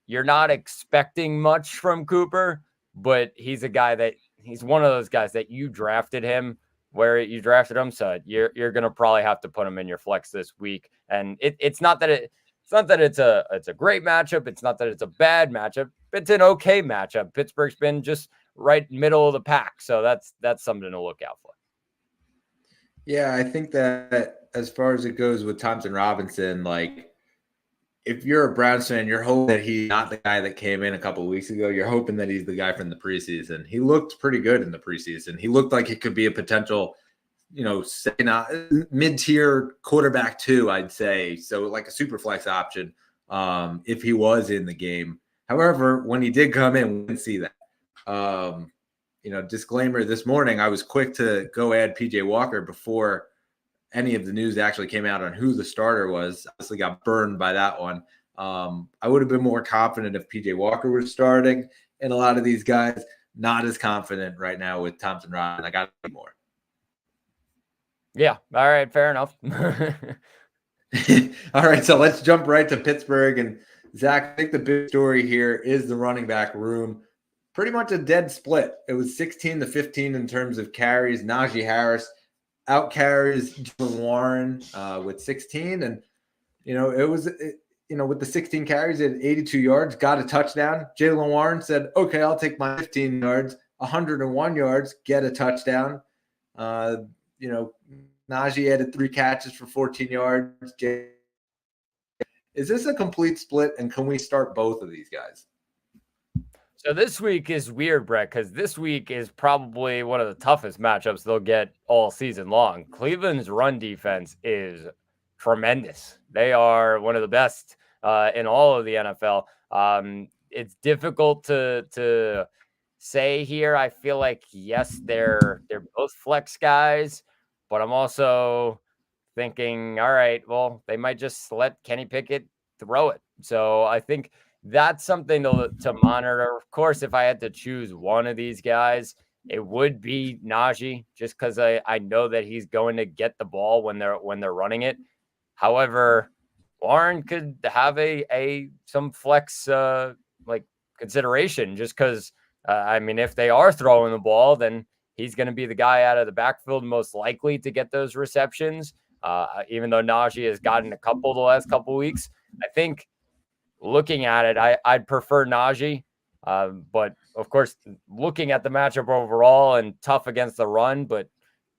you're not expecting much from Cooper, but he's one of those guys that you drafted him where you drafted him. So you're going to probably have to put him in your flex this week. And it's not that it's a great matchup. It's not that it's a bad matchup. It's an okay matchup. Pittsburgh's been just right middle of the pack. So that's something to look out for. Yeah, I think that as far as it goes with Thompson Robinson, like if you're a Browns fan, you're hoping that he's not the guy that came in a couple of weeks ago. You're hoping that he's the guy from the preseason. He looked pretty good in the preseason. He looked like he could be a potential, second mid-tier quarterback too, I'd say. So like a super flex option if he was in the game. However, when he did come in, we didn't see that. Disclaimer, this morning I was quick to go add PJ Walker before any of the news actually came out on who the starter was. Obviously got burned by that one. I would have been more confident if PJ Walker was starting, and a lot of these guys not as confident right now with Thompson Robinson. I got to be more. Yeah. All right. Fair enough. All right. So let's jump right to Pittsburgh. And Zach, I think the big story here is the running back room. Pretty much a dead split. It was 16-15 in terms of carries. Najee Harris out carries Jaylen Warren with 16. And, with the 16 carries at 82 yards, got a touchdown. Jaylen Warren said, okay, I'll take my 15 yards, 101 yards, get a touchdown. Najee added 3 catches for 14 yards. Is this a complete split, and can we start both of these guys? So this week is weird, Brett, because this week is probably one of the toughest matchups they'll get all season long. Cleveland's run defense is tremendous. They are one of the best in all of the NFL. It's difficult to say here. I feel like, yes, they're both flex guys, but I'm also thinking, all right, well, they might just let Kenny Pickett throw it. So I think that's something to monitor. Of course, if I had to choose one of these guys, it would be Najee, just because I know that he's going to get the ball when they're running it. However, Warren could have some flex consideration, just because if they are throwing the ball, then he's going to be the guy out of the backfield most likely to get those receptions. Even though Najee has gotten a couple the last couple of weeks, I think looking at it, I'd prefer Najee. But of course, looking at the matchup overall and tough against the run, but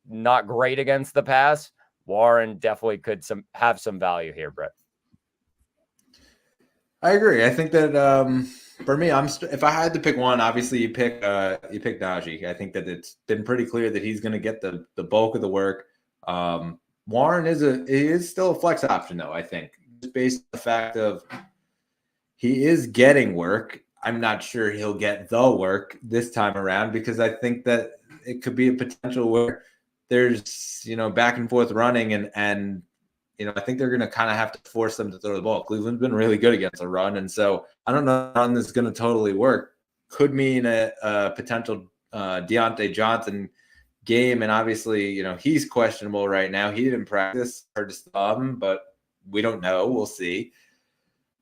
not great against the pass, Warren definitely could have some value here, Brett. I agree. I think that for me, if I had to pick one, obviously you pick Najee. I think that it's been pretty clear that he's going to get the bulk of the work. Warren is still a flex option, though. I think just based on the fact of he is getting work. I'm not sure he'll get the work this time around, because I think that it could be a potential where there's back and forth running and I think they're going to kind of have to force them to throw the ball. Cleveland's been really good against the run, and so I don't know how this is going to totally work. Could mean a potential Deontay Johnson game, and obviously he's questionable right now. He didn't practice, hurt his thumb, but we don't know. We'll see.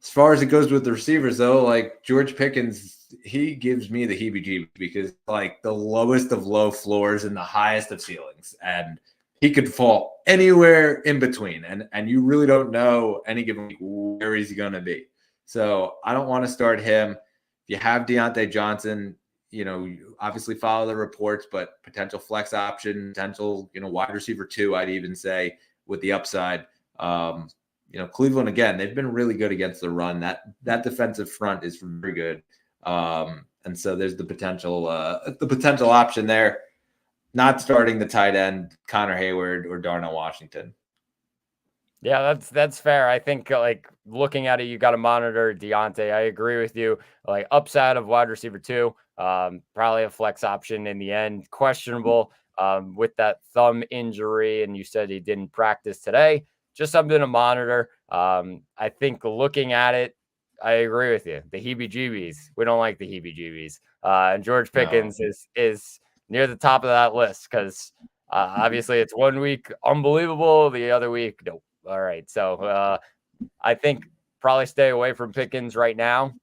As far as it goes with the receivers, though, like George Pickens, he gives me the heebie-jeebies, because like the lowest of low floors and the highest of ceilings, and he could fall anywhere in between, and you really don't know any given week where he's going to be. So I don't want to start him. If you have Deontay Johnson, you obviously follow the reports, but potential flex option, potential, wide receiver 2, I'd even say, with the upside. Cleveland, again, they've been really good against the run. That defensive front is very good. And so there's the potential option there. Not starting the tight end, Connor Hayward or Darnell Washington. Yeah, that's fair. I think like looking at it, you got to monitor Deontay. I agree with you. Like upside of wide receiver 2, probably a flex option in the end. Questionable with that thumb injury, and you said he didn't practice today. Just something to monitor. I think looking at it, I agree with you. The heebie-jeebies. We don't like the heebie-jeebies. And George Pickens is near the top of that list because obviously it's 1 week unbelievable, the other week nope. All right. So I think probably stay away from Pickens right now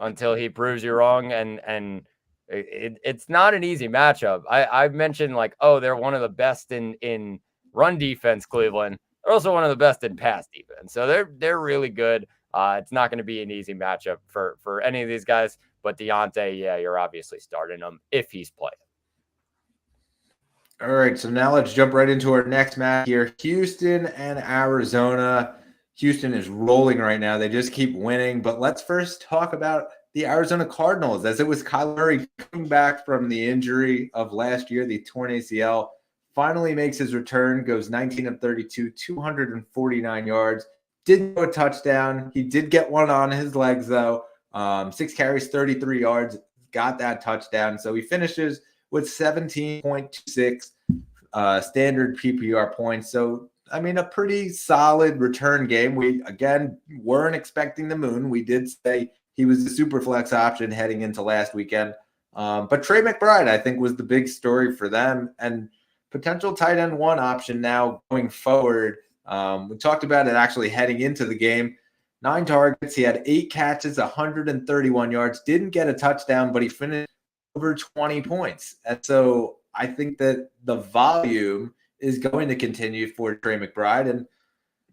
until he proves you wrong. And it's not an easy matchup. I've mentioned like, oh, they're one of the best in run defense, Cleveland. They're also one of the best in pass defense. So they're really good. It's not going to be an easy matchup for any of these guys. But Deontay, yeah, you're obviously starting him if he's playing. All right, so now let's jump right into our next match here. Houston and Arizona. Houston is rolling right now. They just keep winning. But let's first talk about the Arizona Cardinals, as it was Kyler Murray coming back from the injury of last year, the torn ACL, finally makes his return, goes 19 of 32, 249 yards. Didn't go a touchdown. He did get one on his legs, though. 6 carries, 33 yards, got that touchdown. So he finishes with 17.26 standard PPR points. So, I mean, a pretty solid return game. We, again, weren't expecting the moon. We did say he was a super flex option heading into last weekend. But Trey McBride, I think, was the big story for them and potential tight end 1 option now going forward. We talked about it actually heading into the game. 9 targets. He had 8 catches, 131 yards. Didn't get a touchdown, but he finished over 20 points. And so I think that the volume is going to continue for Trey McBride. And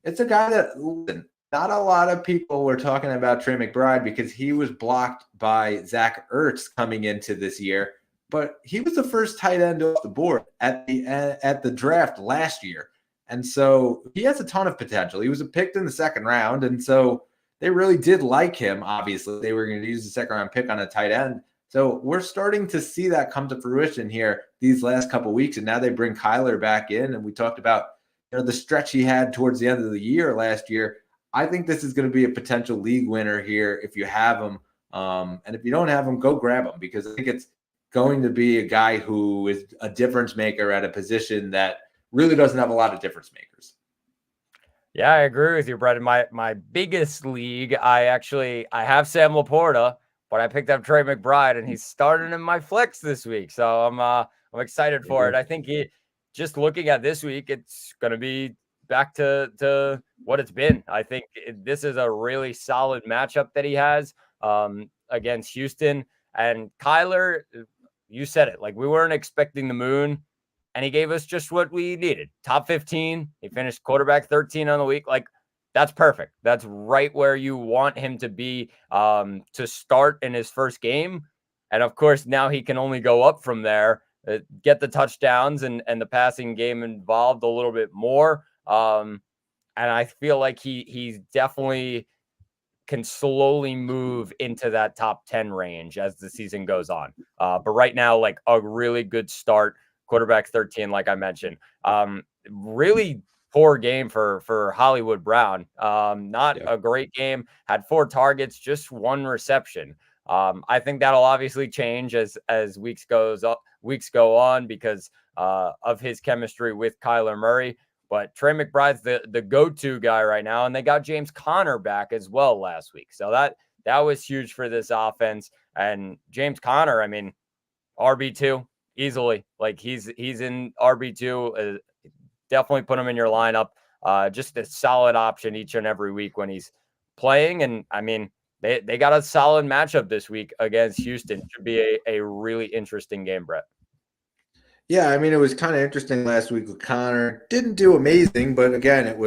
it's a guy that, listen, not a lot of people were talking about Trey McBride because he was blocked by Zach Ertz coming into this year. But he was the first tight end off the board at the draft last year. And so he has a ton of potential. He was picked in the second round. And so they really did like him. Obviously, they were going to use the second round pick on a tight end. So we're starting to see that come to fruition here these last couple of weeks. And now they bring Kyler back in. And we talked about the stretch he had towards the end of the year last year. I think this is going to be a potential league winner here if you have him. And if you don't have him, go grab him, because I think it's going to be a guy who is a difference maker at a position that really doesn't have a lot of difference makers. Yeah, I agree with you, Brett. In my biggest league, I have Sam Laporta, but I picked up Trey McBride, and he's starting in my flex this week. So I'm excited for it. I think just looking at this week, it's going to be back to what it's been. I think this is a really solid matchup that he has against Houston. And Kyler, you said it, like we weren't expecting the moon, and he gave us just what we needed. Top 15. He finished quarterback 13 on the week. Like, that's perfect. That's right where you want him to be to start in his first game. And of course, now he can only go up from there, get the touchdowns and the passing game involved a little bit more. And I feel like he's definitely can slowly move into that top 10 range as the season goes on. But right now, like a really good start. Quarterback 13, like I mentioned. Really poor game for Hollywood Brown. Not a great game. Had 4 targets, just 1 reception. I think that'll obviously change as weeks go on because of his chemistry with Kyler Murray. But Trey McBride's the go-to guy right now, and they got James Conner back as well last week. So that was huge for this offense. And James Conner, I mean, RB2 easily. Like he's in RB2. Definitely put him in your lineup. Just a solid option each and every week when he's playing. And I mean, they got a solid matchup this week against Houston. Should be a really interesting game, Brett. Yeah, I mean, it was kind of interesting last week with Connor. Didn't do amazing, but again,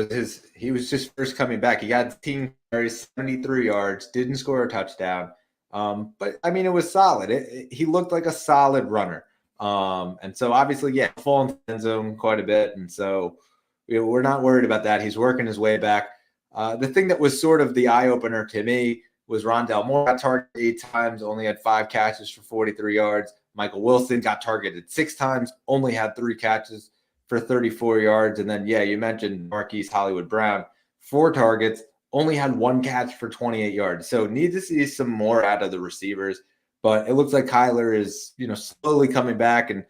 he was just first coming back. He got 10 carries, 73 yards, didn't score a touchdown. But I mean, it was solid. He looked like a solid runner. And so obviously, yeah, fall in the end zone quite a bit. And so we're not worried about that. He's working his way back. The thing that was sort of the eye opener to me was Rondell Moore got targeted 8 times, only had 5 catches for 43 yards. Michael Wilson got targeted 6 times, only had 3 catches for 34 yards. And then, yeah, you mentioned Marquise Hollywood Brown, 4 targets, only had 1 catch for 28 yards. So need to see some more out of the receivers. But it looks like Kyler is, slowly coming back, and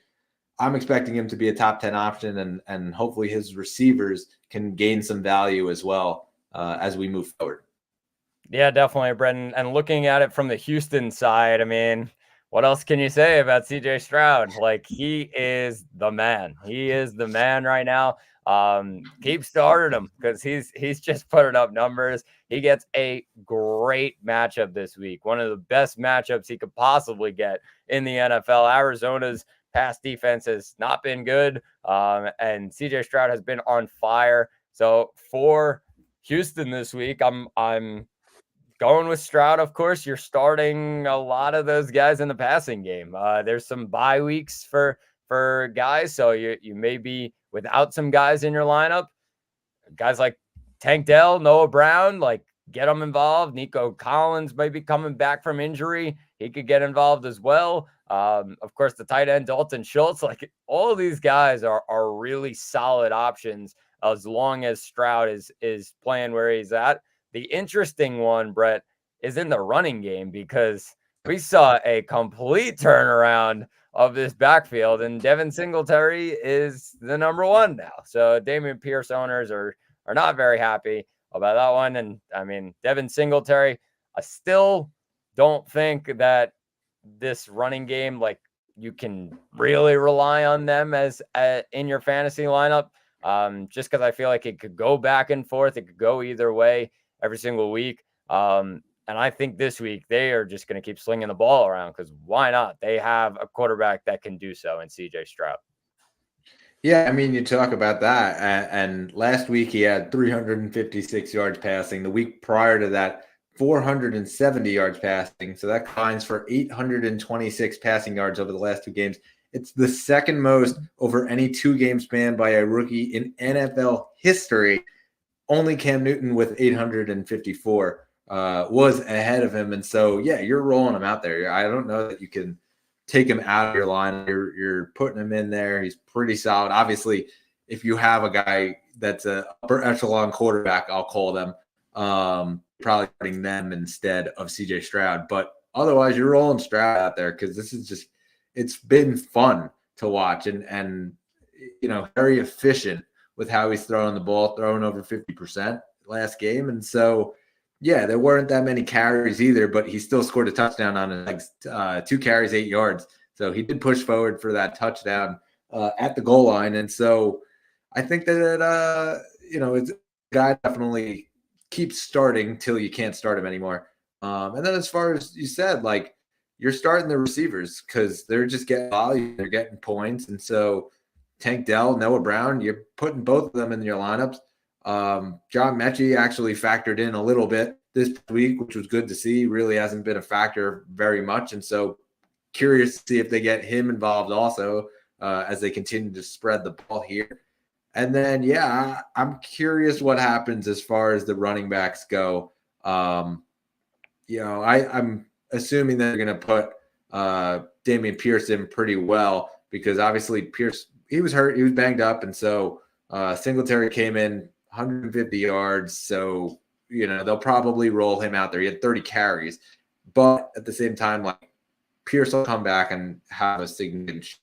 I'm expecting him to be a top 10 option, and hopefully his receivers can gain some value as well as we move forward. Yeah, definitely, Brendan. And looking at it from the Houston side, I mean, what else can you say about CJ Stroud? Like, he is the man. He is the man right now. Keep starting him because he's just putting up numbers. He gets a great matchup this week, one of the best matchups he could possibly get in the NFL. Arizona's pass defense has not been good, and CJ Stroud has been on fire. So for Houston this week, I'm going with Stroud. Of course, you're starting a lot of those guys in the passing game. There's some bye weeks for guys, so you may be without some guys in your lineup. Guys like Tank Dell, Noah Brown, like get them involved. Nico Collins might be coming back from injury. He could get involved as well. Of course, the tight end Dalton Schultz. Like all of these guys are really solid options as long as Stroud is playing where he's at. The interesting one, Brett, is in the running game because we saw a complete turnaround of this backfield, and Devin Singletary is the number one now. So Dameon Pierce owners are not very happy about that one. And I mean, Devin Singletary, I still don't think that this running game, like you can really rely on them as in your fantasy lineup. Just because I feel like it could go back and forth, it could go either way every single week. And I think this week they are just going to keep slinging the ball around because why not? They have a quarterback that can do so in CJ Stroud. Yeah, I mean, you talk about that. And last week he had 356 yards passing. The week prior to that, 470 yards passing. So that combines for 826 passing yards over the last 2 games. It's the second most over any 2 game span by a rookie in NFL history. Only Cam Newton with 854 was ahead of him. And so, yeah, you're rolling him out there. I don't know that you can take him out of your line. You're putting him in there. He's pretty solid. Obviously, if you have a guy that's a upper echelon quarterback, I'll call them. Probably putting them instead of CJ Stroud. But otherwise, you're rolling Stroud out there because this is just, it's been fun to watch and very efficient with how he's throwing the ball, throwing over 50% last game. And so, yeah, there weren't that many carries either, but he still scored a touchdown on it, like 2 carries, 8 yards. So he did push forward for that touchdown at the goal line. And so I think that, it's a guy definitely keeps starting till you can't start him anymore. And then as far as you said, like you're starting the receivers because they're just getting volume, they're getting points. And so Tank Dell, Noah Brown, you're putting both of them in your lineups. John Mechie actually factored in a little bit this week, which was good to see. Really hasn't been a factor very much. And so curious to see if they get him involved also as they continue to spread the ball here. And then, yeah, I'm curious what happens as far as the running backs go. I'm assuming they're going to put Dameon Pierce in pretty well because obviously Pierce, he was hurt, he was banged up. And so Singletary came in 150 yards. So, they'll probably roll him out there. He had 30 carries. But at the same time, like Pierce will come back and have a signature.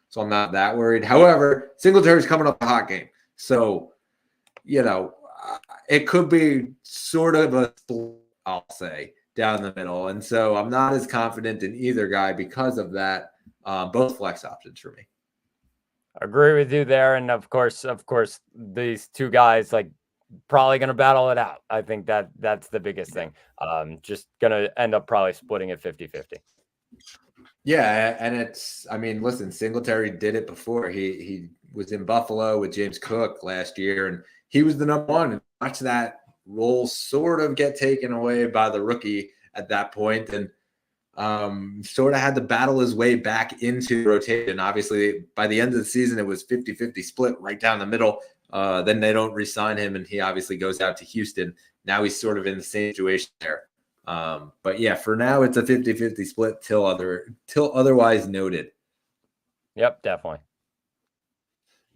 So I'm not that worried. However, Singletary's coming up a hot game. So, it could be sort of a split, I'll say, down the middle. And so I'm not as confident in either guy because of that. Both flex options for me. Agree with you there. And of course, these two guys like probably going to battle it out. I think that's the biggest thing. Just going to end up probably splitting it 50-50. Yeah, and I mean, listen, Singletary did it before. He was in Buffalo with James Cook last year, and he was the number one. And watch that role sort of get taken away by the rookie at that point, and sort of had to battle his way back into the rotation. Obviously, by the end of the season, it was 50-50 split right down the middle. Then they don't re-sign him, and he obviously goes out to Houston. Now he's sort of in the same situation there. But yeah, for now, it's a 50-50 split till otherwise noted. Yep, definitely.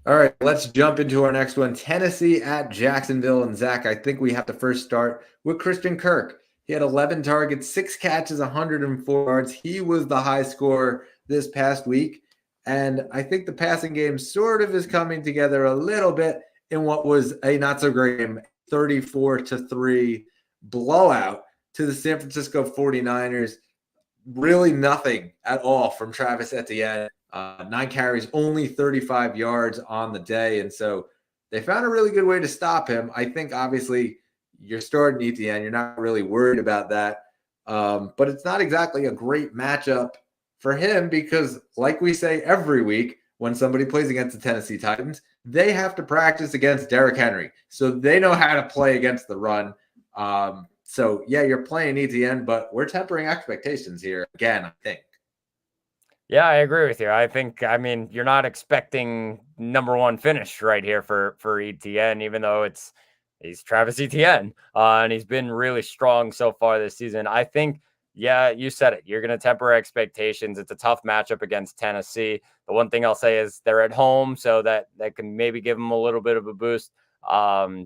All right, let's jump into our next one. Tennessee at Jacksonville. And Zach, I think we have to first start with Christian Kirk. He had 11 targets, 6 catches, 104 yards. He was the high scorer this past week. And I think the passing game sort of is coming together a little bit in what was a not so great game, 34-3 blowout to the San Francisco 49ers. Really nothing at all from Travis Etienne. 9 carries, only 35 yards on the day. And so they found a really good way to stop him. I think obviously you're starting Etienne. You're not really worried about that. But it's not exactly a great matchup for him because, like we say every week, when somebody plays against the Tennessee Titans, they have to practice against Derrick Henry. So they know how to play against the run. So, yeah, you're playing Etienne, but we're tempering expectations here again, I think. Yeah, I agree with you. I mean, you're not expecting number one finish right here for ETN, even though he's Travis Etienne, and he's been really strong so far this season. I think, yeah, you said it. You're going to temper expectations. It's a tough matchup against Tennessee. The one thing I'll say is they're at home, so that can maybe give them a little bit of a boost.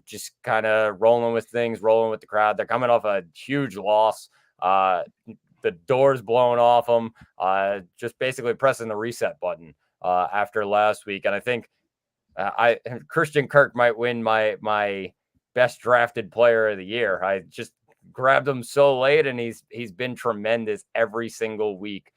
Just kind of rolling with things, rolling with the crowd. They're coming off a huge loss. The doors blown off them, just basically pressing the reset button after last week. And I think Christian Kirk might win my best drafted player of the year. I just grabbed him so late, and he's been tremendous every single week.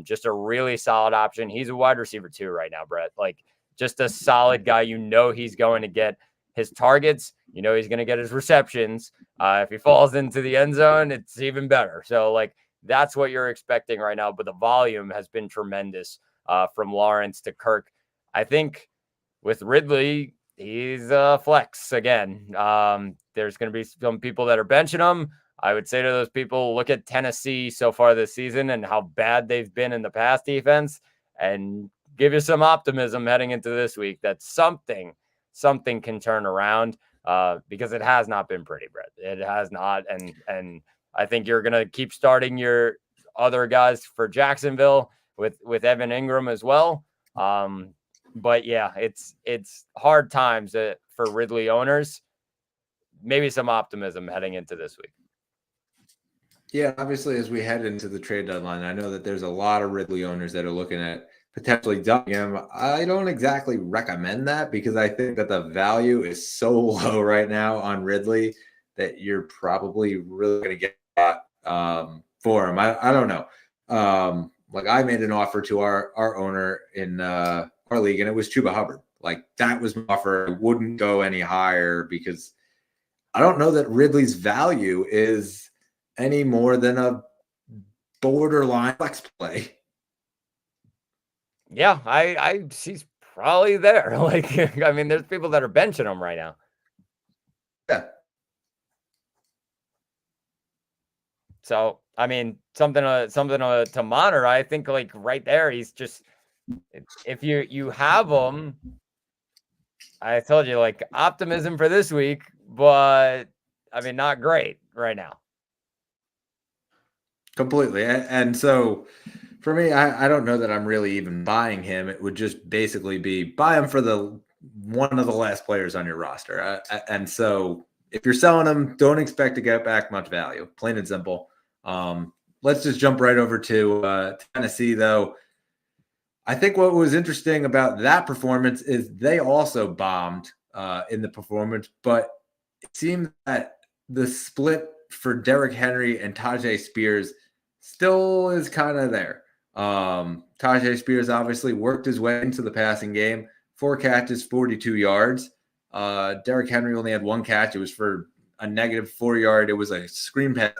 Just a really solid option. He's a wide receiver too right now, Brett. Like just a solid guy. You know he's going to get his targets. You know he's going to get his receptions. If he falls into the end zone, it's even better. So like that's what you're expecting right now. But the volume has been tremendous from Lawrence to Kirk. I think with Ridley, he's a flex again. There's going to be some people that are benching him. I would say to those people, look at Tennessee so far this season and how bad they've been in the pass defense, and give you some optimism heading into this week that something can turn around because it has not been pretty, Brett. It has not. And I think you're going to keep starting your other guys for Jacksonville with Evan Ingram as well. But yeah, it's hard times for Ridley owners. Maybe some optimism heading into this week. Yeah, obviously, as we head into the trade deadline, I know that there's a lot of Ridley owners that are looking at potentially dumping him. I don't exactly recommend that because I think that the value is so low right now on Ridley that you're probably really going to get for him. I don't know. Like I made an offer to our owner in our league, and it was Chuba Hubbard. Like that was my offer. I wouldn't go any higher because I don't know that Ridley's value is any more than a borderline flex play. Yeah, he's probably there. Like, I mean, there's people that are benching him right now. Yeah. So, I mean, something to monitor. I think like right there, he's just, if you have him, I told you like optimism for this week, but I mean, not great right now. Completely. And so for me, I don't know that I'm really even buying him. It would just basically be buy him for the one of the last players on your roster. And so if you're selling him, don't expect to get back much value, plain and simple. Let's just jump right over to Tennessee, though. I think what was interesting about that performance is they also bombed in the performance, but it seemed that the split for Derrick Henry and Tajay Spears still is kind of there. Tajay Spears obviously worked his way into the passing game, 4 catches, 42 yards. Derrick Henry only had 1 catch. It was for a negative 4-yard. It was a screen pass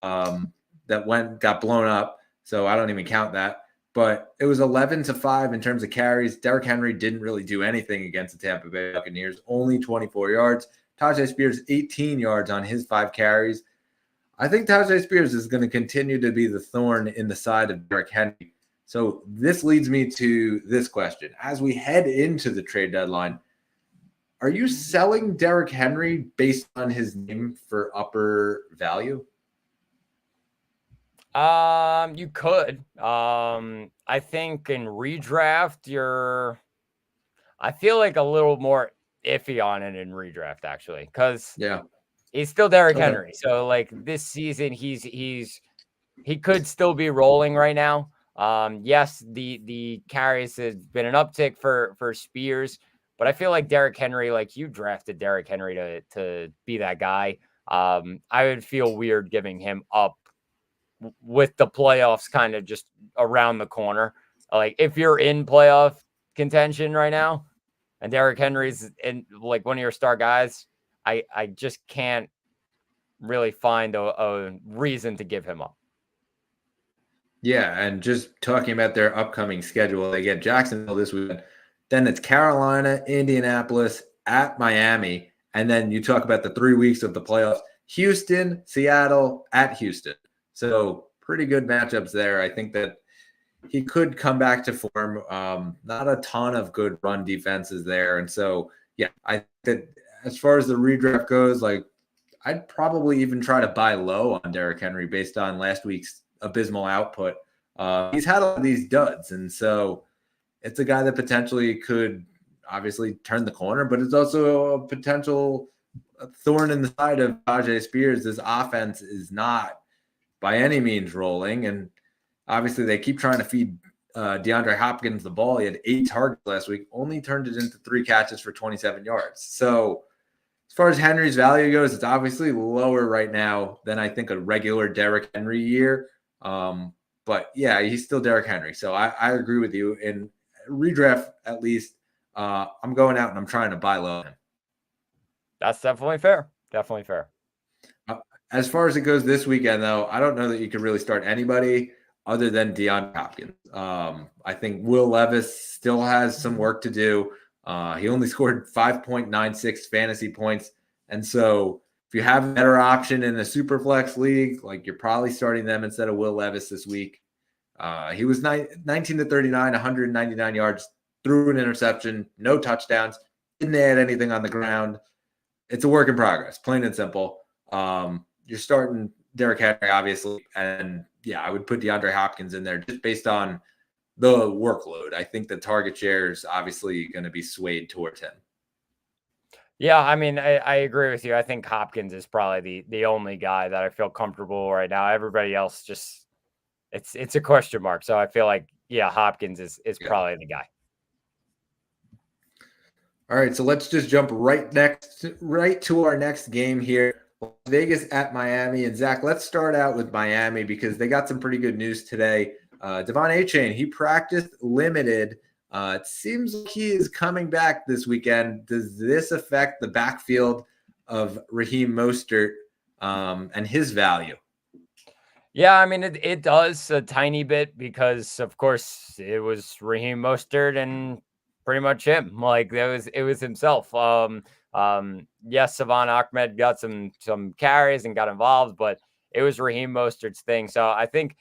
that got blown up. So I don't even count that. but it was 11-5 in terms of carries. Derrick Henry didn't really do anything against the Tampa Bay Buccaneers, only 24 yards. Tajay Spears, 18 yards on his 5 carries. I think Tajay Spears is going to continue to be the thorn in the side of Derrick Henry. So this leads me to this question. As we head into the trade deadline, are you selling Derrick Henry based on his name for upper value? You could. I think in redraft, I feel like a little more iffy on it in redraft, actually, because Yeah. he's still Derrick Okay. Henry. So like this season, he could still be rolling right now. Yes, the carries has been an uptick for Spears, but I feel like Derrick Henry, like you drafted Derrick Henry to be that guy. I would feel weird giving him up with the playoffs kind of just around the corner. Like if you're in playoff contention right now and Derrick Henry's in like one of your star guys, I just can't really find a reason to give him up. Yeah, and just talking about their upcoming schedule, they get Jacksonville this weekend. Then it's Carolina, Indianapolis, at Miami. And then you talk about the 3 weeks of the playoffs. Houston, Seattle, at Houston. So pretty good matchups there. I think that he could come back to form. Not a ton of good run defenses there. And so, yeah, I think that as far as the redraft goes, like I'd probably even try to buy low on Derrick Henry based on last week's abysmal output. He's had a lot of these duds, and so it's a guy that potentially could obviously turn the corner, but it's also a potential thorn in the side of Tajay Spears. This offense is not by any means rolling, and obviously they keep trying to feed DeAndre Hopkins the ball. He had 8 targets last week, only turned it into 3 catches for 27 yards. So as far as Henry's value goes, it's obviously lower right now than I think a regular Derrick Henry year. But yeah, he's still Derrick Henry. So I agree with you. In redraft, at least, I'm going out and I'm trying to buy low. That's definitely fair. Definitely fair. As far as it goes this weekend, though, I don't know that you could really start anybody other than DeAndre Hopkins. I think Will Levis still has some work to do. He only scored 5.96 fantasy points. And so if you have a better option in a super flex league, like you're probably starting them instead of Will Levis this week. He was 19-39, 199 yards, threw an interception, no touchdowns, didn't add anything on the ground. It's a work in progress, plain and simple. You're starting Derrick Henry, obviously. And yeah, I would put DeAndre Hopkins in there just based on the workload. I think the target share is obviously going to be swayed towards him. Yeah, I mean, I agree with you. I think Hopkins is probably the only guy that I feel comfortable right now. Everybody else just it's a question mark. So I feel like Hopkins is probably the guy. All right, so let's just jump right to our next game here. Las Vegas at Miami. And Zach, let's start out with Miami because they got some pretty good news today. Devon Achane, he practiced limited. It seems like he is coming back this weekend. Does this affect the backfield of Raheem Mostert and his value? Yeah, I mean, it does a tiny bit because, of course, it was Raheem Mostert and pretty much him. Like it was himself. Yes, Savon Ahmed got some carries and got involved, but it was Raheem Mostert's thing. So I think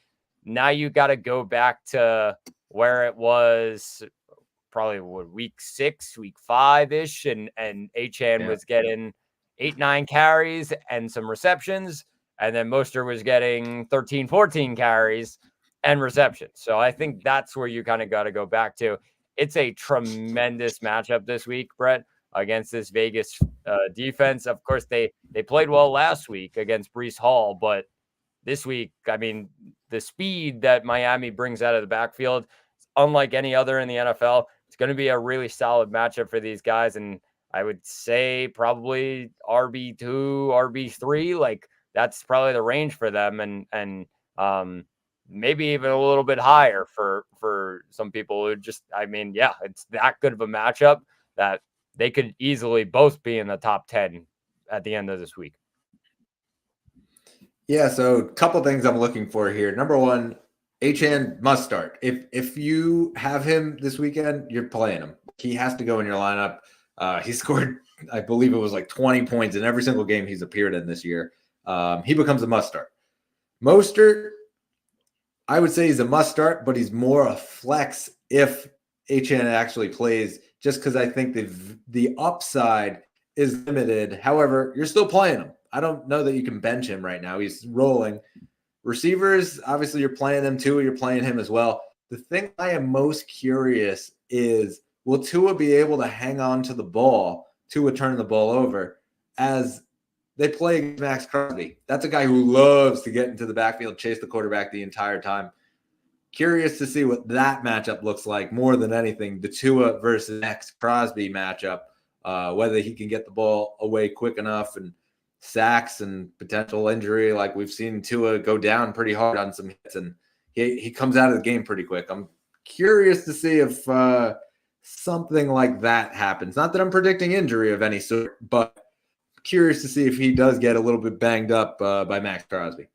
now you got to go back to where it was probably week 6, week 5-ish, and Achane was getting 8-9 carries and some receptions. And then Mostert was getting 13, 14 carries and receptions. So I think that's where you kind of got to go back to. It's a tremendous matchup this week, Brett, against this Vegas defense. Of course, they played well last week against Breece Hall, but this week, I mean, the speed that Miami brings out of the backfield, unlike any other in the NFL, it's going to be a really solid matchup for these guys. And I would say probably RB2, RB3, like, that's probably the range for them, and maybe even a little bit higher for some people who just, I mean, yeah, it's that good of a matchup that they could easily both be in the top 10 at the end of this week. Yeah, so a couple things I'm looking for here. Number one, Achane must start. If you have him this weekend, you're playing him. He has to go in your lineup. He scored, I believe it was like 20 points in every single game he's appeared in this year. He becomes a must start. Mostert, I would say he's a must start, but he's more a flex if Achane actually plays, just because I think the upside is limited. However, you're still playing him. I don't know that you can bench him right now. He's rolling. Receivers, obviously, you're playing them too. You're playing him as well. The thing I am most curious is, will Tua be able to hang on to the ball, Tua turning the ball over, as they play against Max Crosby? That's a guy who loves to get into the backfield, chase the quarterback the entire time. Curious to see what that matchup looks like more than anything, the Tua versus Max Crosby matchup, whether he can get the ball away quick enough and sacks and potential injury. Like we've seen Tua go down pretty hard on some hits, and he comes out of the game pretty quick. I'm curious to see if something like that happens. Not that I'm predicting injury of any sort, but curious to see if he does get a little bit banged up by Max Crosby.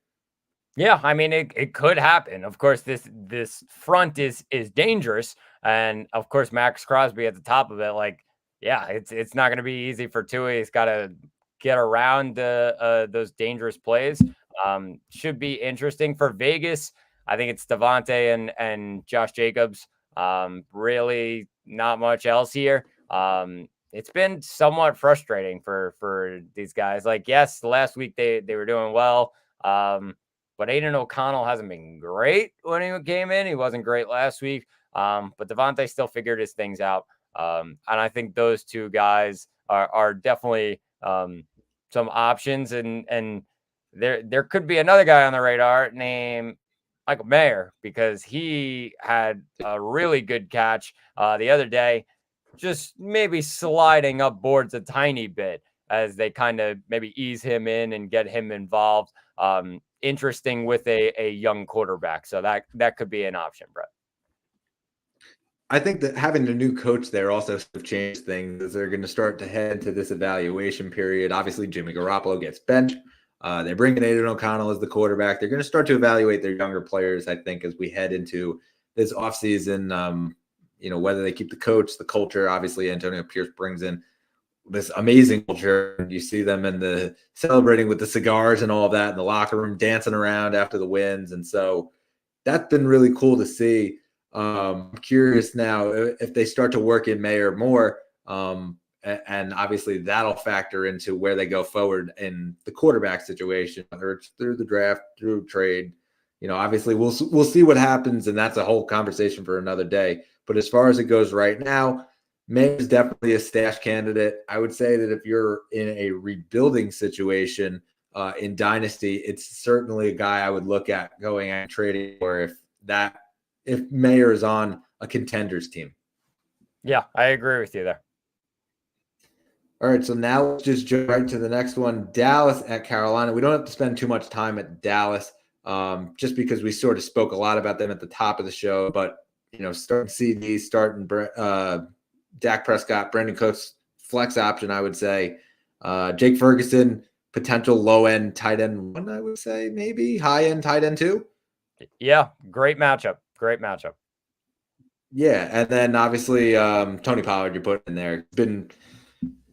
Yeah, I mean it could happen. Of course, this front is dangerous, and of course Max Crosby at the top of it. Like, yeah, it's not going to be easy for Tua. He's got to get around those dangerous plays. Should be interesting for Vegas. I think it's Devontae and Josh Jacobs. Really not much else here. It's been somewhat frustrating for these guys. Like, yes, last week they were doing well. But Aiden O'Connell hasn't been great when he came in. He wasn't great last week. But Devontae still figured his things out. And I think those two guys are definitely some options. And there could be another guy on the radar named Michael Mayer, because he had a really good catch the other day, just maybe sliding up boards a tiny bit as they kind of maybe ease him in and get him involved. Interesting with a young quarterback. So that could be an option, Brett. I think that having a new coach there also sort of changed things, as they're going to start to head into this evaluation period. Obviously, Jimmy Garoppolo gets benched. They're bringing Aiden O'Connell as the quarterback. They're going to start to evaluate their younger players, I think, as we head into this offseason. Whether they keep the coach, the culture. Obviously, Antonio Pierce brings in this amazing culture. You see them in the celebrating with the cigars and all of that in the locker room, dancing around after the wins. And so that's been really cool to see. I'm curious now if they start to work in Mayer more. And obviously that'll factor into where they go forward in the quarterback situation, whether it's through the draft, through trade. Obviously we'll see what happens, and that's a whole conversation for another day. But as far as it goes right now, Mayer is definitely a stash candidate. I would say that if you're in a rebuilding situation in Dynasty, it's certainly a guy I would look at going and trading for if Mayer is on a contenders team. Yeah, I agree with you there. All right, so now let's just jump right to the next one. Dallas at Carolina. We don't have to spend too much time at Dallas, just because we sort of spoke a lot about them at the top of the show. But, starting CD, starting Dak Prescott, Brandon Cooks, flex option, I would say. Jake Ferguson, potential low-end tight end one, I would say, maybe. High-end tight end two. Yeah, great matchup. Great matchup. Yeah, and then obviously Tony Pollard you put in there. It's been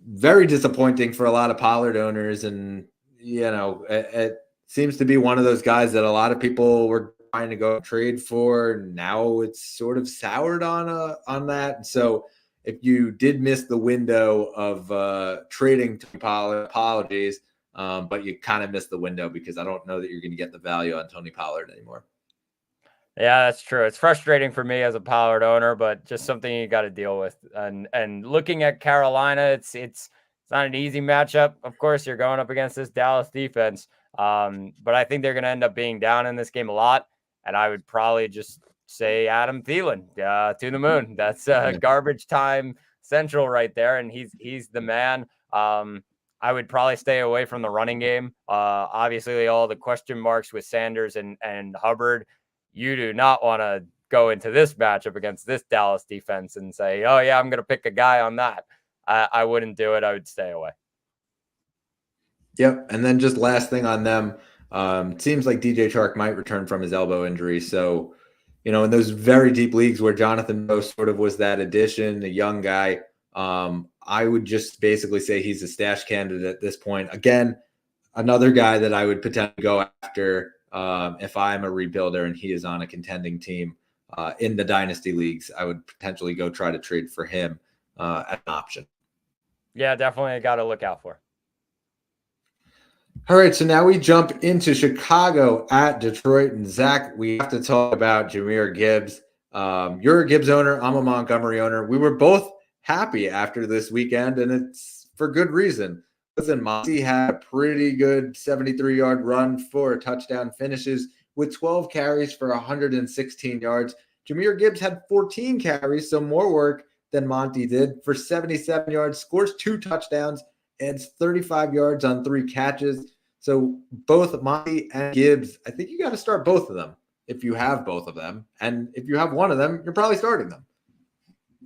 very disappointing for a lot of Pollard owners, and it seems to be one of those guys that a lot of people were trying to go trade for. Now it's sort of soured on that. And so if you did miss the window of trading Tony Pollard, apologies, but you kind of missed the window, because I don't know that you're going to get the value on Tony Pollard anymore. Yeah, that's true. It's frustrating for me as a Pollard owner, but just something you got to deal with. And looking at Carolina, it's not an easy matchup. Of course, you're going up against this Dallas defense, but I think they're going to end up being down in this game a lot. And I would probably just say Adam Thielen to the moon. That's garbage time central right there, and he's the man. I would probably stay away from the running game. Obviously, all the question marks with Sanders and Hubbard. You do not want to go into this matchup against this Dallas defense and say, oh, yeah, I'm going to pick a guy on that. I wouldn't do it. I would stay away. Yep. And then just last thing on them, Seems like DJ Chark might return from his elbow injury. So, in those very deep leagues where Jonathan Moe sort of was that addition, a young guy, I would just basically say he's a stash candidate at this point. Again, another guy that I would potentially go after if I'm a rebuilder and he is on a contending team in the dynasty leagues. I would potentially go try to trade for him as an option. Yeah, definitely got to look out for. All right, so now we jump into Chicago at Detroit. And Zach, we have to talk about Jahmyr Gibbs. You're a Gibbs owner. I'm a Montgomery owner. We were both happy after this weekend, and it's for good reason. Listen, Monty had a pretty good 73-yard run for touchdown finishes with 12 carries for 116 yards. Jahmyr Gibbs had 14 carries, so more work than Monty did for 77 yards, scores 2 touchdowns, adds 35 yards on 3 catches. So both Monty and Gibbs, I think you got to start both of them if you have both of them. And if you have one of them, you're probably starting them.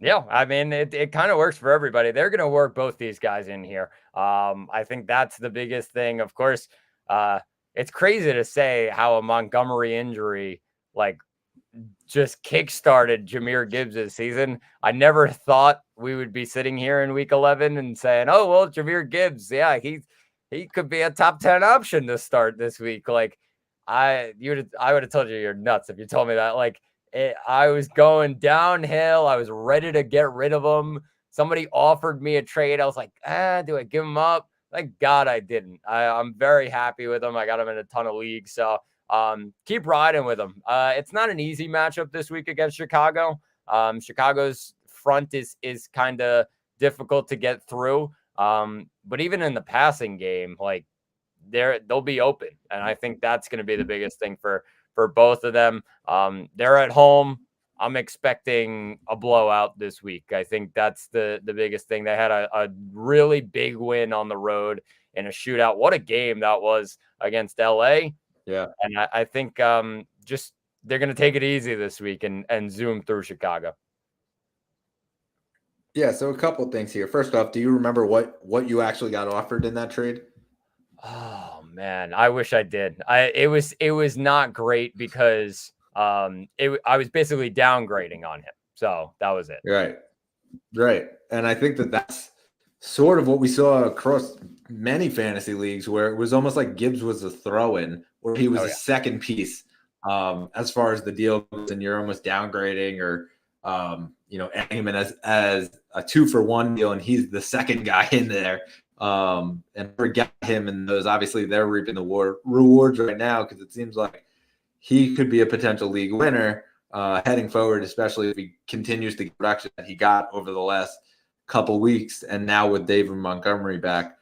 Yeah, I mean, it kind of works for everybody. They're going to work both these guys in here. I think that's the biggest thing. Of course, it's crazy to say how a Montgomery injury just kickstarted Jahmyr Gibbs' season. I never thought we would be sitting here in week 11 and saying, oh, well, Jahmyr Gibbs, yeah, he could be a top 10 option to start this week. I would have told you you're nuts if you told me that. I was going downhill. I was ready to get rid of him. Somebody offered me a trade. I was like, do I give him up? Thank God I didn't. I'm very happy with him. I got him in a ton of leagues. So keep riding with him. It's not an easy matchup this week against Chicago. Chicago's front is kind of difficult to get through. But even in the passing game, they'll be open. And I think that's going to be the biggest thing for both of them. They're at home. I'm expecting a blowout this week. I think that's the biggest thing. They had a really big win on the road in a shootout. What a game that was against LA. Yeah. And I think just they're going to take it easy this week and zoom through Chicago. Yeah, so a couple of things here. First off, do you remember what you actually got offered in that trade? Oh man, I wish I did. It was not great because I was basically downgrading on him. So that was it. Right. And I think that's sort of what we saw across many fantasy leagues where it was almost like Gibbs was a throw-in or he was a second piece as far as the deal goes, and you're almost downgrading or adding him in as a 2-for-1 deal, and he's the second guy in there. And forget him and those. Obviously, they're reaping the rewards right now because it seems like he could be a potential league winner heading forward, especially if he continues the production that he got over the last couple weeks. And now with David Montgomery back,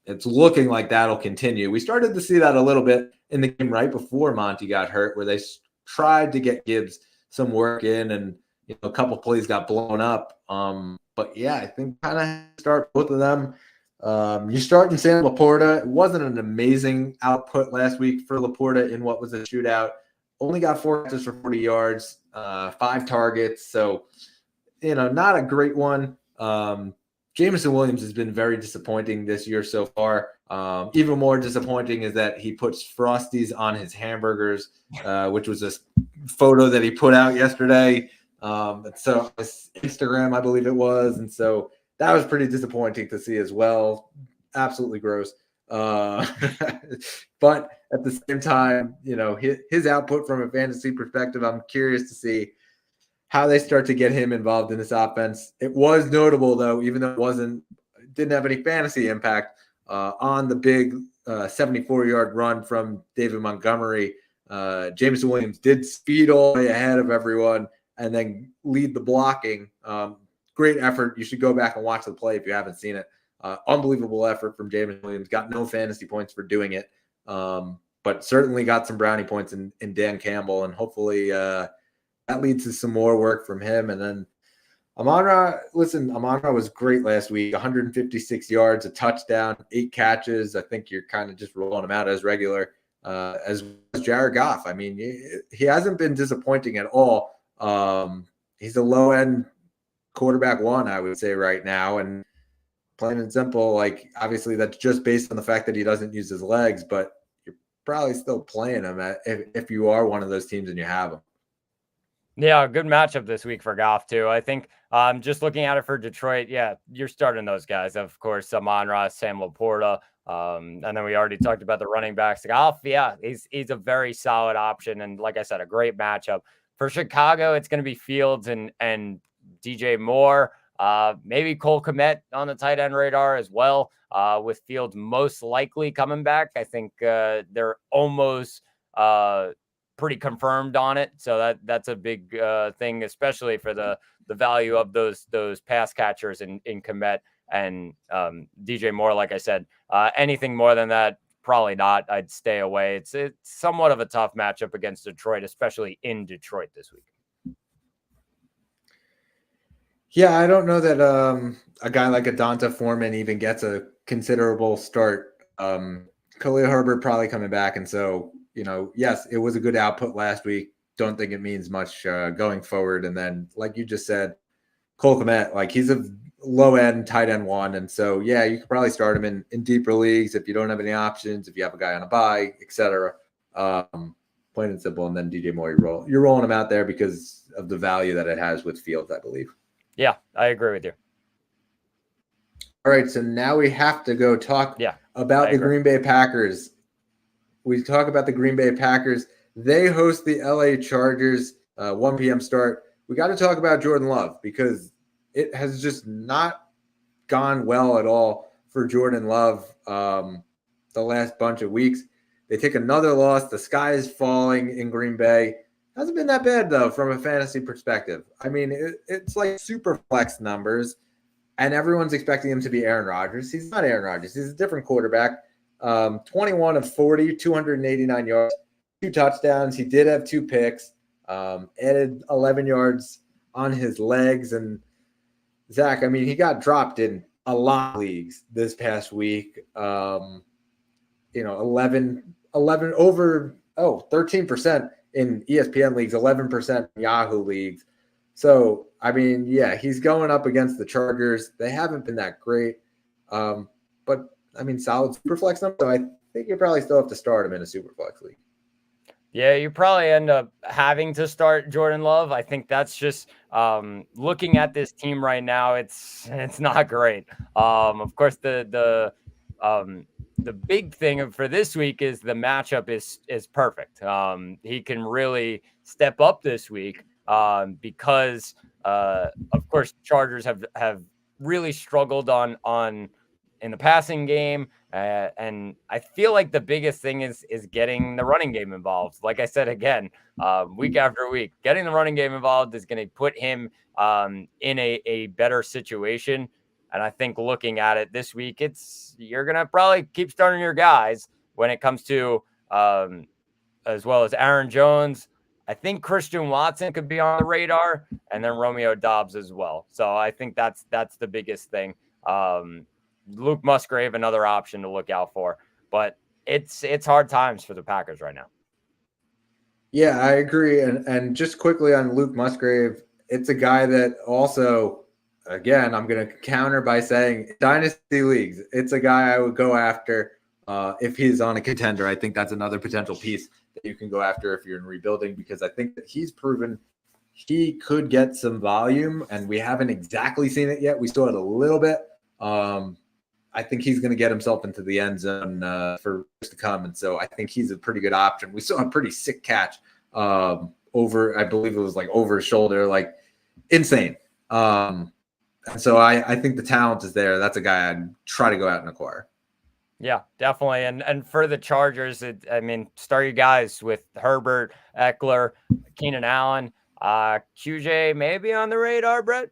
it's looking like that'll continue. We started to see that a little bit in the game right before Monty got hurt, where they tried to get Gibbs some work in, and a couple plays got blown up. But yeah, I think kind of start both of them. You start in Sam Laporta. It wasn't an amazing output last week for Laporta in what was a shootout. Only got 4 catches for 40 yards, 5 targets. So, not a great one. Jameson Williams has been very disappointing this year so far. Even more disappointing is that he puts Frosties on his hamburgers, which was a photo that he put out yesterday. So Instagram, I believe it was. And so that was pretty disappointing to see as well. Absolutely gross. But at the same time, his output from a fantasy perspective, I'm curious to see how they start to get him involved in this offense. It was notable, though, even though it didn't have any fantasy impact on the big 74-yard run from David Montgomery. Jameson Williams did speed all the way ahead of everyone and then lead the blocking. Great effort. You should go back and watch the play if you haven't seen it. Unbelievable effort from Jameson Williams. Got no fantasy points for doing it, but certainly got some brownie points in Dan Campbell, and hopefully that leads to some more work from him. And then Amon-Ra was great last week. 156 yards, a touchdown, 8 catches. I think you're kind of just rolling him out as regular, as Jared Goff. I mean, he hasn't been disappointing at all. He's a low-end quarterback 1, I would say, right now. And plain and simple, obviously that's just based on the fact that he doesn't use his legs, but you're probably still playing him if you are one of those teams and you have him. Yeah, good matchup this week for Goff too. I think just looking at it for Detroit, yeah, you're starting those guys. Of course, Amon-Ra, Sam Laporta. And then we already talked about the running backs. Goff, yeah, he's a very solid option. And like I said, a great matchup. For Chicago, it's going to be Fields and DJ Moore. Maybe Cole Kmet on the tight end radar as well. With Fields most likely coming back. I think they're almost pretty confirmed on it. So that's a big thing, especially for the value of those pass catchers in Kmet and DJ Moore. Like I said, anything more than that, probably not. I'd stay away. It's somewhat of a tough matchup against Detroit, especially in Detroit this week. Yeah, I don't know that a guy like Adonta Foreman even gets a considerable start. Khalil Herbert probably coming back, and so yes, it was a good output last week. Don't think it means much going forward. And then, like you just said, Cole Kmet, like he's a low end tight end one, and so yeah, you could probably start him in deeper leagues if you don't have any options, if you have a guy on a bye, etc. Plain and simple. And then DJ Moore, you're rolling him out there because of the value that it has with Fields, I believe. Yeah, I agree with you. All right, so now we have to go talk about the Green Bay Packers. We talk about the Green Bay Packers. They host the LA Chargers, 1 p.m. start. We got to talk about Jordan Love because it has just not gone well at all for Jordan Love the last bunch of weeks. They take another loss. The sky is falling in Green Bay. Hasn't been that bad, though, from a fantasy perspective. I mean, it's like super flex numbers, and everyone's expecting him to be Aaron Rodgers. He's not Aaron Rodgers. He's a different quarterback. 21 of 40, 289 yards, 2 touchdowns. He did have 2 picks, added 11 yards on his legs. And Zach, I mean, he got dropped in a lot of leagues this past week. 13% in ESPN leagues, 11% in Yahoo leagues. So, I mean, yeah, he's going up against the Chargers. They haven't been that great. But I mean, solid super flex number. So I think you probably still have to start him in a super flex league. Yeah, you probably end up having to start Jordan Love. I think that's just looking at this team right now. It's not great. Of course, the big thing for this week is the matchup is perfect. He can really step up this week because of course Chargers have really struggled on in the passing game. And I feel like the biggest thing is getting the running game involved. Like I said, again, week after week, getting the running game involved is going to put him in a better situation. And I think looking at it this week, you're going to probably keep starting your guys when it comes to as well as Aaron Jones. I think Christian Watson could be on the radar, and then Romeo Doubs as well. So I think that's the biggest thing. Luke Musgrave, another option to look out for, but it's hard times for the Packers right now. Yeah, I agree. And just quickly on Luke Musgrave, it's a guy that also, again, I'm going to counter by saying dynasty leagues. It's a guy I would go after if he's on a contender. I think that's another potential piece that you can go after if you're in rebuilding, because I think that he's proven he could get some volume, and we haven't exactly seen it yet. We still had a little bit. I think he's going to get himself into the end zone for years to come. And so I think he's a pretty good option. We saw a pretty sick catch over, I believe it was like over his shoulder, like insane. And so I think the talent is there. That's a guy I'd try to go out and acquire. Yeah, definitely. And for the Chargers, start your guys with Herbert, Eckler, Keenan Allen, QJ maybe on the radar, Brett?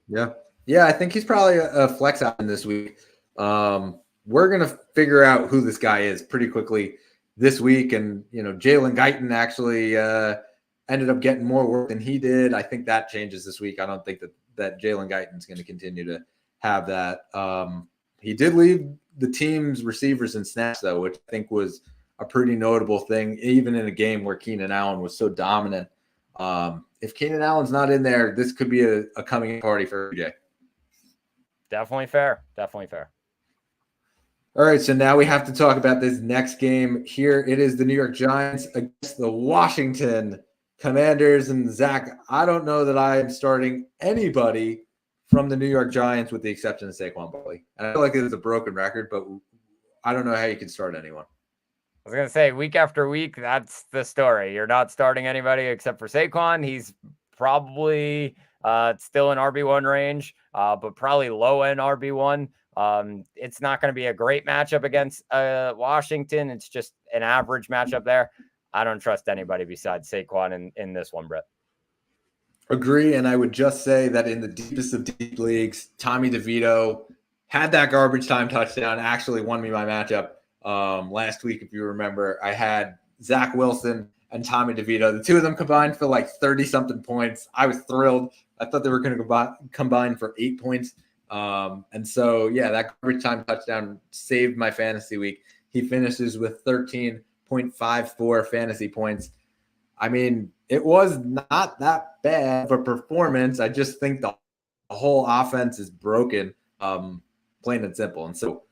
Yeah. Yeah, I think he's probably a flex option this week. We're going to figure out who this guy is pretty quickly this week. And, Jalen Guyton actually ended up getting more work than he did. I think that changes this week. I don't think that Jalen Guyton's going to continue to have that. He did lead the team's receivers in snaps, though, which I think was a pretty notable thing, even in a game where Keenan Allen was so dominant. If Keenan Allen's not in there, this could be a coming party for AJ. Definitely fair. Definitely fair. All right, so now we have to talk about this next game. Here it is, the New York Giants against the Washington Commanders. And Zach, I don't know that I am starting anybody from the New York Giants with the exception of Saquon Barkley. And I feel like it is a broken record, but I don't know how you can start anyone. I was going to say, week after week, that's the story. You're not starting anybody except for Saquon. He's probably still in RB1 range, but probably low-end RB1. It's not going to be a great matchup against Washington. It's just an average matchup there. I don't trust anybody besides Saquon in this one, Brett. Agree, and I would just say that in the deepest of deep leagues, Tommy DeVito had that garbage time touchdown, actually won me my matchup. Last week, if you remember, I had Zach Wilson and Tommy DeVito. The two of them combined for like 30-something points. I was thrilled. I thought they were going to combine for 8 points. And so, yeah, that garbage time touchdown saved my fantasy week. He finishes with 13.54 fantasy points. I mean, it was not that bad of a performance. I just think the whole offense is broken, plain and simple. And so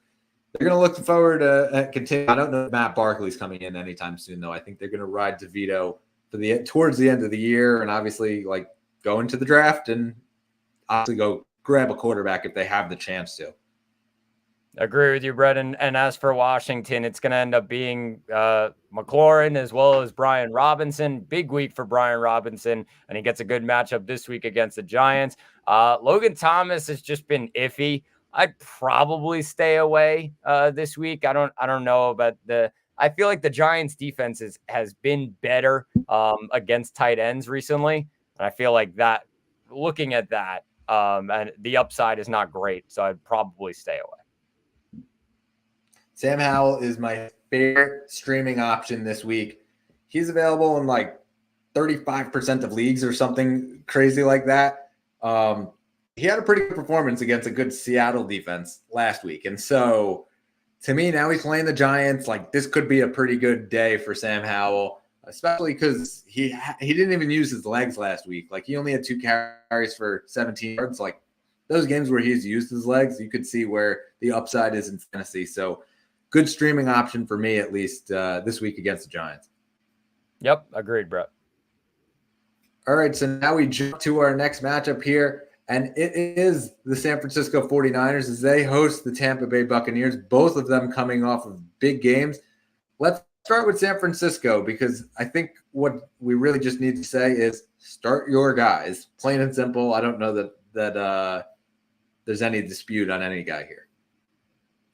they're going to look forward to continue. I don't know if Matt Barkley's coming in anytime soon, though. I think they're going to ride DeVito for towards the end of the year, and obviously like go into the draft and obviously go grab a quarterback if they have the chance to. Agree with you, Brett. And as for Washington, it's going to end up being McLaurin as well as Brian Robinson. Big week for Brian Robinson, and he gets a good matchup this week against the Giants. Logan Thomas has just been iffy. I'd probably stay away this week. I don't know about I feel like the Giants defense has been better against tight ends recently. And I feel like that looking at that and the upside is not great. So I'd probably stay away. Sam Howell is my favorite streaming option this week. He's available in like 35% of leagues or something crazy like that. He had a pretty good performance against a good Seattle defense last week. And so to me, now he's playing the Giants. Like this could be a pretty good day for Sam Howell, especially because he didn't even use his legs last week. Like he only had 2 carries for 17 yards. Like those games where he's used his legs, you could see where the upside is in fantasy. So good streaming option for me, at least this week against the Giants. Yep. Agreed, Brett. All right. So now we jump to our next matchup here. And it is the San Francisco 49ers as they host the Tampa Bay Buccaneers, both of them coming off of big games. Let's start with San Francisco because I think what we really just need to say is start your guys, plain and simple. I don't know that there's any dispute on any guy here.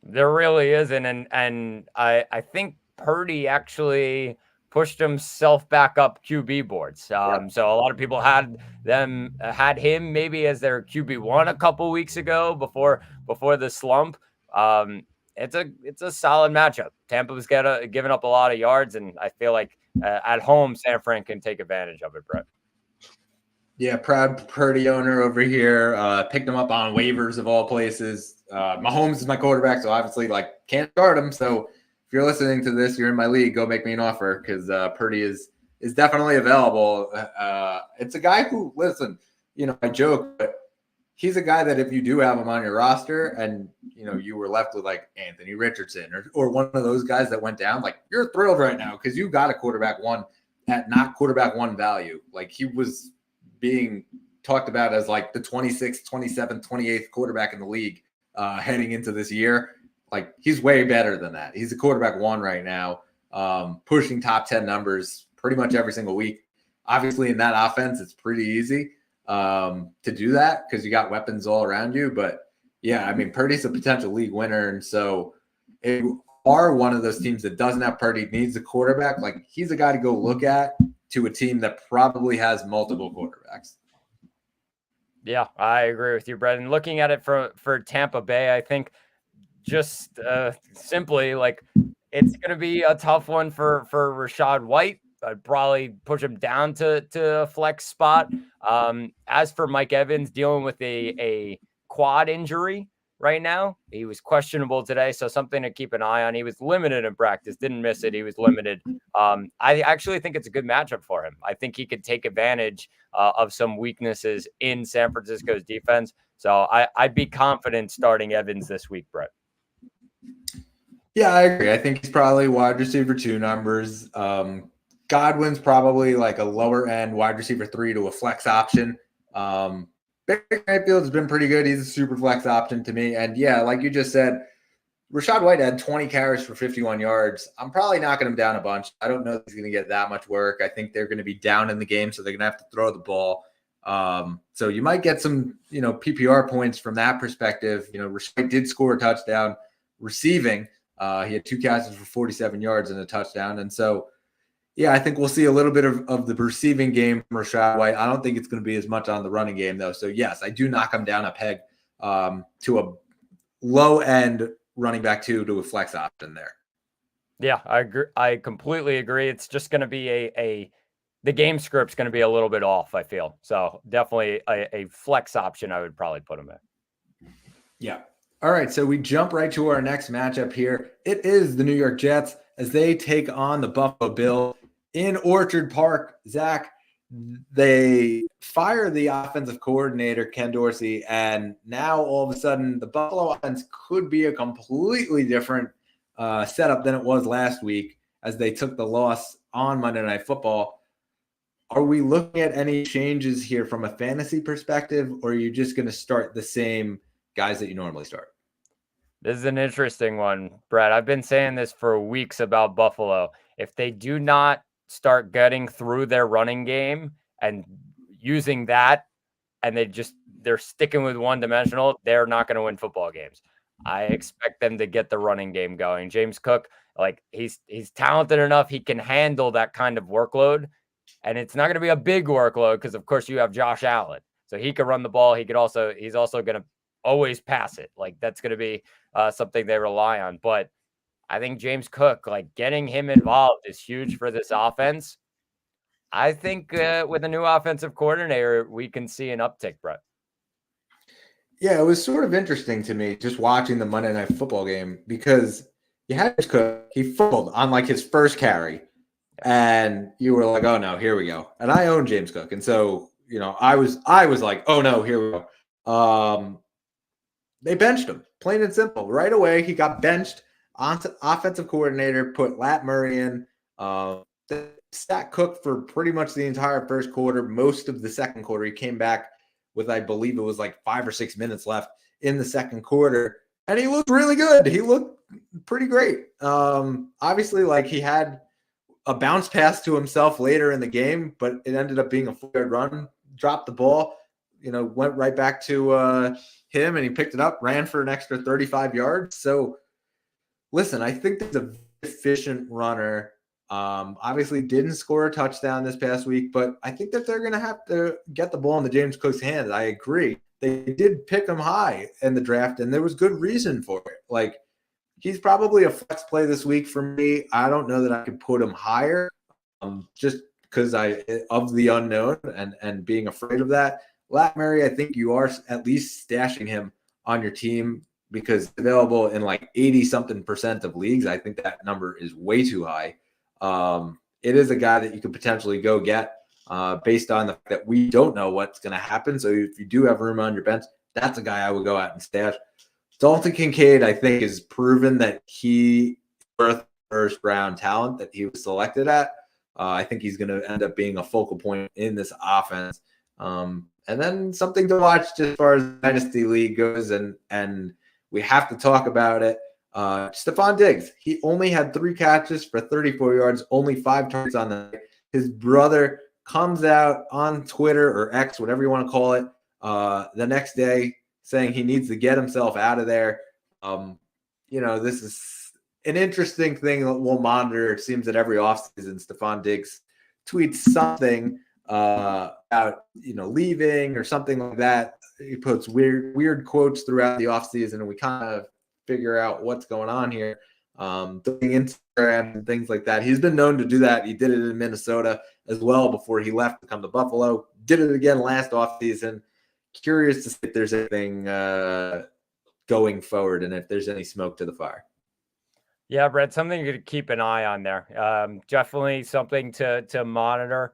There really isn't. And I think Purdy actually pushed himself back up QB boards. So a lot of people had him maybe as their QB1 a couple weeks ago before the slump. It's a solid matchup. Tampa was giving up a lot of yards, and I feel like at home San Fran can take advantage of it, Brett. Yeah, proud Purdy owner over here. Picked him up on waivers of all places. Mahomes is my quarterback, so obviously can't start him. So if you're listening to this, you're in my league, go make me an offer because Purdy is definitely available. It's a guy who, listen, I joke, but he's a guy that if you do have him on your roster and, you were left with like Anthony Richardson or one of those guys that went down, you're thrilled right now because you got a quarterback one at not quarterback one value. Like he was being talked about as like the 26th, 27th, 28th quarterback in the league heading into this year. Like he's way better than that. He's a quarterback one right now, pushing top 10 numbers pretty much every single week. Obviously in that offense, it's pretty easy to do that because you got weapons all around you. But yeah, I mean, Purdy's a potential league winner. And so if you are one of those teams that doesn't have Purdy, needs a quarterback, he's a guy to go look at to a team that probably has multiple quarterbacks. Yeah, I agree with you, Brett. And looking at it for Tampa Bay, I think just simply it's going to be a tough one for Rachaad White. I'd probably push him down to a flex spot. As for Mike Evans dealing with a quad injury right now, he was questionable today, so something to keep an eye on. He was limited in practice, didn't miss it. He was limited. I actually think it's a good matchup for him. I think he could take advantage of some weaknesses in San Francisco's defense. So I'd be confident starting Evans this week, Brett. Yeah, I agree. I think he's probably wide receiver 2 numbers. Godwin's probably like a lower end wide receiver 3 to a flex option. Baker Mayfield has been pretty good. He's a super flex option to me. And yeah, like you just said, Rashad White had 20 carries for 51 yards. I'm probably knocking him down a bunch. I don't know if he's going to get that much work. I think they're going to be down in the game, so they're going to have to throw the ball. So you might get some, PPR points from that perspective. Rashad White did score a touchdown receiving. He had 2 catches for 47 yards and a touchdown. And so, yeah, I think we'll see a little bit of the receiving game from Rashad White. I don't think it's going to be as much on the running game, though. So, yes, I do knock him down a peg to a low-end running back 2 to a flex option there. Yeah, I agree. I completely agree. It's just going to be the game script's going to be a little bit off, I feel. So definitely a flex option I would probably put him in. Yeah. All right, so we jump right to our next matchup here. It is the New York Jets as they take on the Buffalo Bills in Orchard Park. Zach, they fire the offensive coordinator, Ken Dorsey, and now all of a sudden the Buffalo offense could be a completely different setup than it was last week as they took the loss on Monday Night Football. Are we looking at any changes here from a fantasy perspective, or are you just going to start the same guys that you normally start? This is an interesting one, Brett. I've been saying this for weeks about Buffalo. If they do not start getting through their running game and using that, and they're sticking with one dimensional, they're not going to win football games. I expect them to get the running game going. James Cook, he's talented enough. He can handle that kind of workload. And it's not going to be a big workload because, of course, you have Josh Allen. So he could run the ball. He's also going to always pass it. That's going to be something they rely on. But I think James Cook, getting him involved is huge for this offense. I think with a new offensive coordinator, we can see an uptick, Brett. Yeah, it was sort of interesting to me just watching the Monday Night Football game because you had James Cook. He fumbled on his first carry. And you were like, oh no, here we go. And I own James Cook. And so, I was like, oh no, here we go. They benched him, plain and simple. Right away, he got benched. Offensive coordinator put Lat Murray in. Sat Cook for pretty much the entire first quarter. Most of the second quarter, he came back with, I believe it was 5 or 6 minutes left in the second quarter. And he looked really good. He looked pretty great. Obviously, he had a bounce pass to himself later in the game, but it ended up being a 4-yard run, dropped the ball, went right back to him, and he picked it up, ran for an extra 35 yards. So listen, I think there's a efficient runner. Obviously didn't score a touchdown this past week, but I think that they're going to have to get the ball in the James Cook's hands. I agree. They did pick him high in the draft, and there was good reason for it. He's probably a flex play this week for me. I don't know that I could put him higher just because of the unknown and being afraid of that. Lat Murray, I think you are at least stashing him on your team because it's available in 80-something% of leagues. I think that number is way too high. It is a guy that you could potentially go get based on the fact that we don't know what's going to happen. So if you do have room on your bench, that's a guy I would go out and stash. Dalton Kincaid, I think, is proven that he is worth first-round talent that he was selected at. I think he's going to end up being a focal point in this offense. And then something to watch just as far as Dynasty League goes, and we have to talk about it. Stephon Diggs, he only had 3 catches for 34 yards, only 5 targets on the night. His brother comes out on Twitter or X, whatever you want to call it, the next day, saying he needs to get himself out of there. This is an interesting thing that we'll monitor. It seems that every offseason, Stephon Diggs tweets something about, leaving or something like that. He puts weird quotes throughout the offseason, and we kind of figure out what's going on here. Doing Instagram and things like that. He's been known to do that. He did it in Minnesota as well before he left to come to Buffalo. Did it again last offseason. Curious to see if there's anything going forward and if there's any smoke to the fire. Yeah, Brett, something to keep an eye on there. Definitely something to monitor.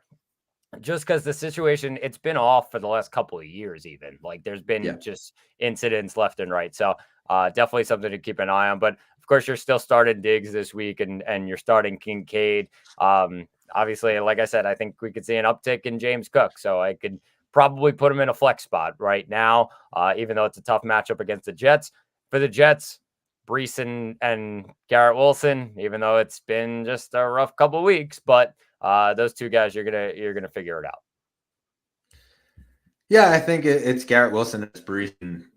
Just because the situation, it's been off for the last couple of years even. There's been just incidents left and right. So definitely something to keep an eye on. But, of course, you're still starting Diggs this week, and you're starting Kincaid. Obviously, like I said, I think we could see an uptick in James Cook, so I could probably put him in a flex spot right now, even though it's a tough matchup against the Jets. For the Jets, Brees and Garrett Wilson, even though it's been just a rough couple weeks, but those two guys, you're gonna figure it out. Yeah, I think it's Garrett Wilson and Brees, and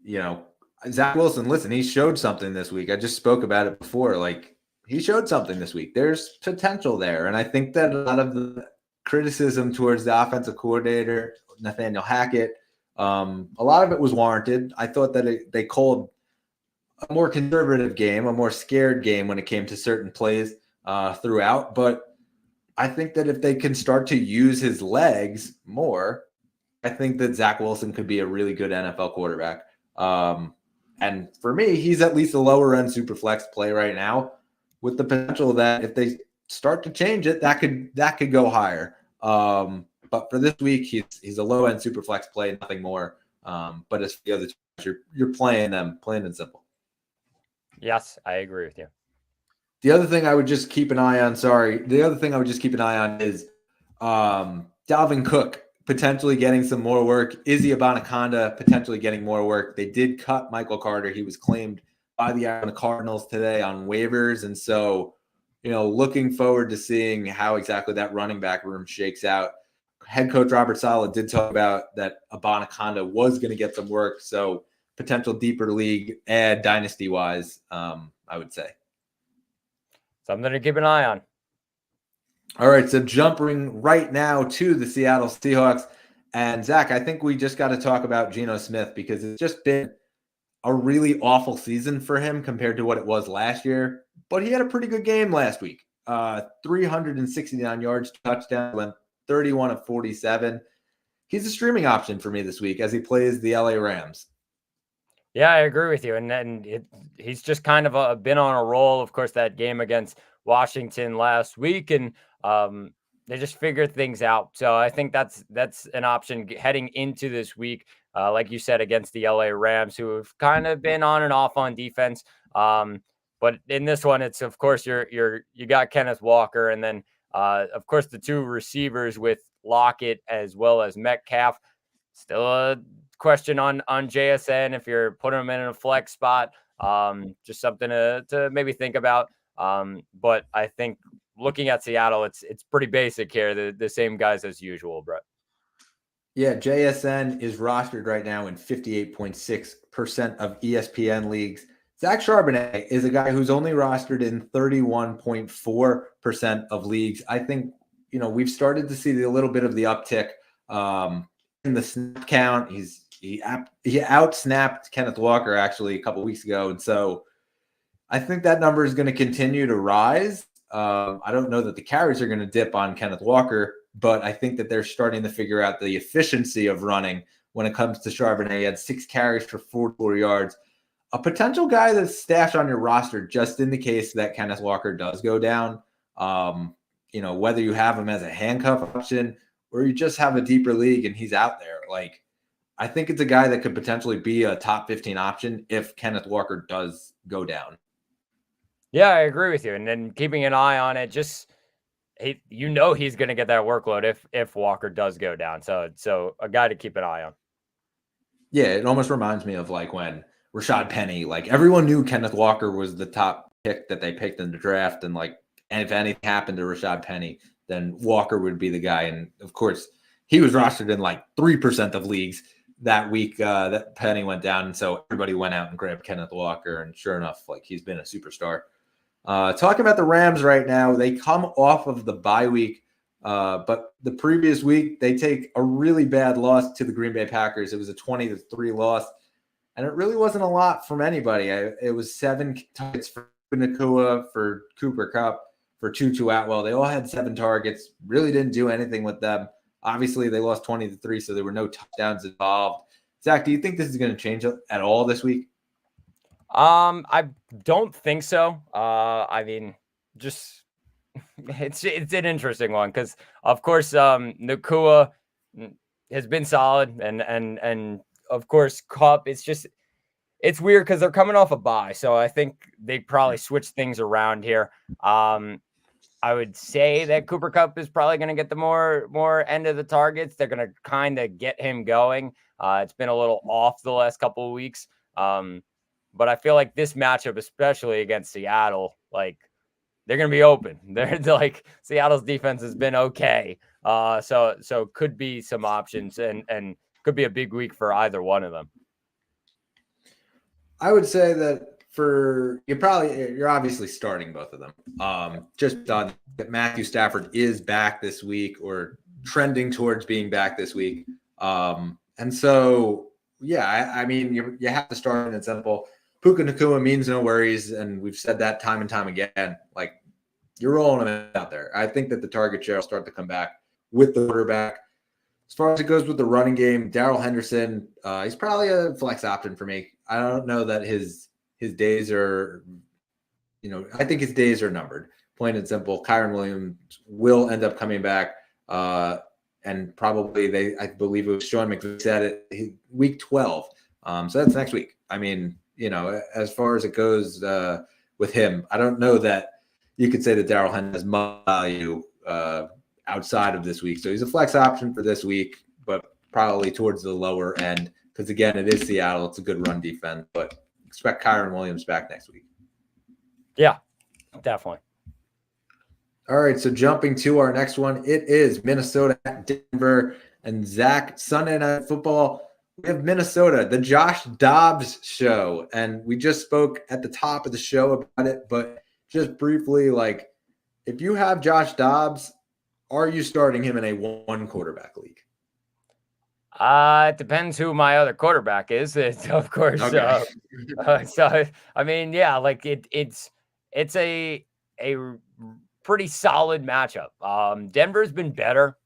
Zach Wilson. Listen, he showed something this week. I just spoke about it before. Like, he showed something this week. There's potential there, and I think that a lot of the criticism towards the offensive coordinator Nathaniel Hackett, a lot of it was warranted. I thought that they called a more conservative game, a more scared game when it came to certain plays throughout. But I think that if they can start to use his legs more, I think that Zach Wilson could be a really good NFL quarterback. And for me, he's at least a lower end super flex play right now, with the potential that if they start to change it, that could go higher. But for this week, he's a low end super flex play, nothing more. But as for the other two, you're playing them plain and simple. Yes, I agree with you. The other thing I would just keep an eye on. The other thing I would just keep an eye on is Dalvin Cook potentially getting some more work. Izzy Abanikanda potentially getting more work. They did cut Michael Carter. He was claimed by the Arizona Cardinals today on waivers. And so, looking forward to seeing how exactly that running back room shakes out. Head coach Robert Saleh did talk about that Abanikanda was going to get some work. So potential deeper league add dynasty-wise, I would say. Something to keep an eye on. All right, so jumping right now to the Seattle Seahawks. And Zach, I think we just got to talk about Geno Smith, because it's just been a really awful season for him compared to what it was last year. But he had a pretty good game last week. 369 yards, touchdown, went 31 of 47. He's a streaming option for me this week as he plays the LA Rams. Yeah, I agree with you. And he's just kind of been on a roll. Of course, that game against Washington last week, and they just figured things out. So I think that's an option heading into this week. Like you said, against the LA Rams, who have kind of been on and off on defense. But in this one, it's of course you got Kenneth Walker, and then of course the two receivers with Lockett as well as Metcalf. Still a question on JSN if you're putting him in a flex spot. Just something to maybe think about. But I think looking at Seattle, it's pretty basic here. The same guys as usual, Brett. Yeah, JSN is rostered right now in 58.6% of ESPN leagues. Zach Charbonnet is a guy who's only rostered in 31.4% of leagues. I think, we've started to see a little bit of the uptick in the snap count. He out-snapped Kenneth Walker actually a couple weeks ago. And so I think that number is going to continue to rise. I don't know that the carries are going to dip on Kenneth Walker, but I think that they're starting to figure out the efficiency of running when it comes to Charbonnet. He had 6 carries for 44 yards. A potential guy that's stashed on your roster just in the case that Kenneth Walker does go down. Whether you have him as a handcuff option or you just have a deeper league and he's out there. Like, I think it's a guy that could potentially be a top 15 option if Kenneth Walker does go down. Yeah, I agree with you. And then keeping an eye on it, just he's going to get that workload if Walker does go down. So a guy to keep an eye on. Yeah, it almost reminds me of like when Rashad Penny, like everyone knew Kenneth Walker was the top pick that they picked in the draft. And if anything happened to Rashad Penny, then Walker would be the guy. And of course, he was rostered in like 3% of leagues that week that Penny went down. And so everybody went out and grabbed Kenneth Walker. And sure enough, like he's been a superstar. Talking about the Rams right now, they come off of the bye week, but the previous week they take a really bad loss to the Green Bay Packers. It was a 20-3 loss, and it really wasn't a lot from anybody. It was 7 targets for Nakua, for Cooper Kupp, for Tutu Atwell. They all had 7 targets. Really didn't do anything with them. Obviously, they lost 20-3, so there were no touchdowns involved. Zach, do you think this is going to change at all this week? I don't think so. I mean, just it's an interesting one because of course Nakua has been solid and of course Kupp. It's just it's weird because they're coming off a bye, so I think they probably switch things around here. I would say that Cooper Kupp is probably going to get the more end of the targets. They're going to kind of get him going. It's been a little off the last couple of weeks. But I feel like this matchup, especially against Seattle, like they're going to be open. They're like Seattle's defense has been okay. So could be some options and could be a big week for either one of them. I would say that you're obviously starting both of them. Just on that Matthew Stafford is back this week or trending towards being back this week. And so, yeah, I mean, you have to start in simple. Puka Nacua means no worries, and we've said that time and time again. Like, you're rolling him out there. I think that the target share will start to come back with the quarterback. As far as it goes with the running game, Darrell Henderson, he's probably a flex option for me. I don't know that his days are, I think his days are numbered. Plain and simple. Kyron Williams will end up coming back, and probably I believe it was Sean McVay said it, week 12. So that's next week. I mean, as far as it goes with him, I don't know that you could say that Darrell Henderson has much value outside of this week. So he's a flex option for this week, but probably towards the lower end because, again, it is Seattle. It's a good run defense, but expect Kyron Williams back next week. Yeah, definitely. All right, so jumping to our next one, it is Minnesota at Denver. And Zach, Sunday Night Football, we have Minnesota, the Josh Dobbs show. And we just spoke at the top of the show about it, but just briefly, like, if you have Josh Dobbs, are you starting him in a one quarterback league? It depends who my other quarterback is. Of course. Okay. So I mean, yeah, like it's a pretty solid matchup. Denver's been better.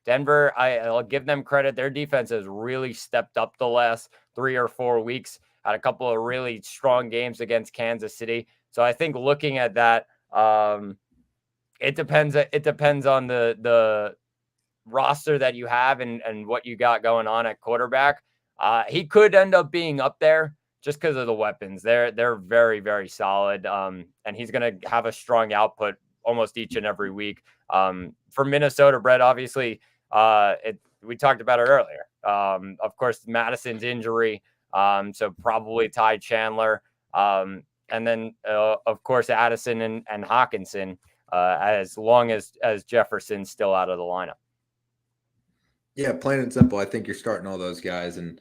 Denver, I'll give them credit. Their defense has really stepped up the last 3 or 4 weeks. Had a couple of really strong games against Kansas City. So I think looking at that, it depends. It depends on the roster that you have and what you got going on at quarterback. He could end up being up there just because of the weapons. They're very, very solid. And he's going to have a strong output almost each and every week. For Minnesota, Brett, obviously, we talked about it earlier. Of course, Madison's injury. So probably Ty Chandler. And then, of course, Addison and Hawkinson, as long as Jefferson's still out of the lineup. Yeah, plain and simple. I think you're starting all those guys. And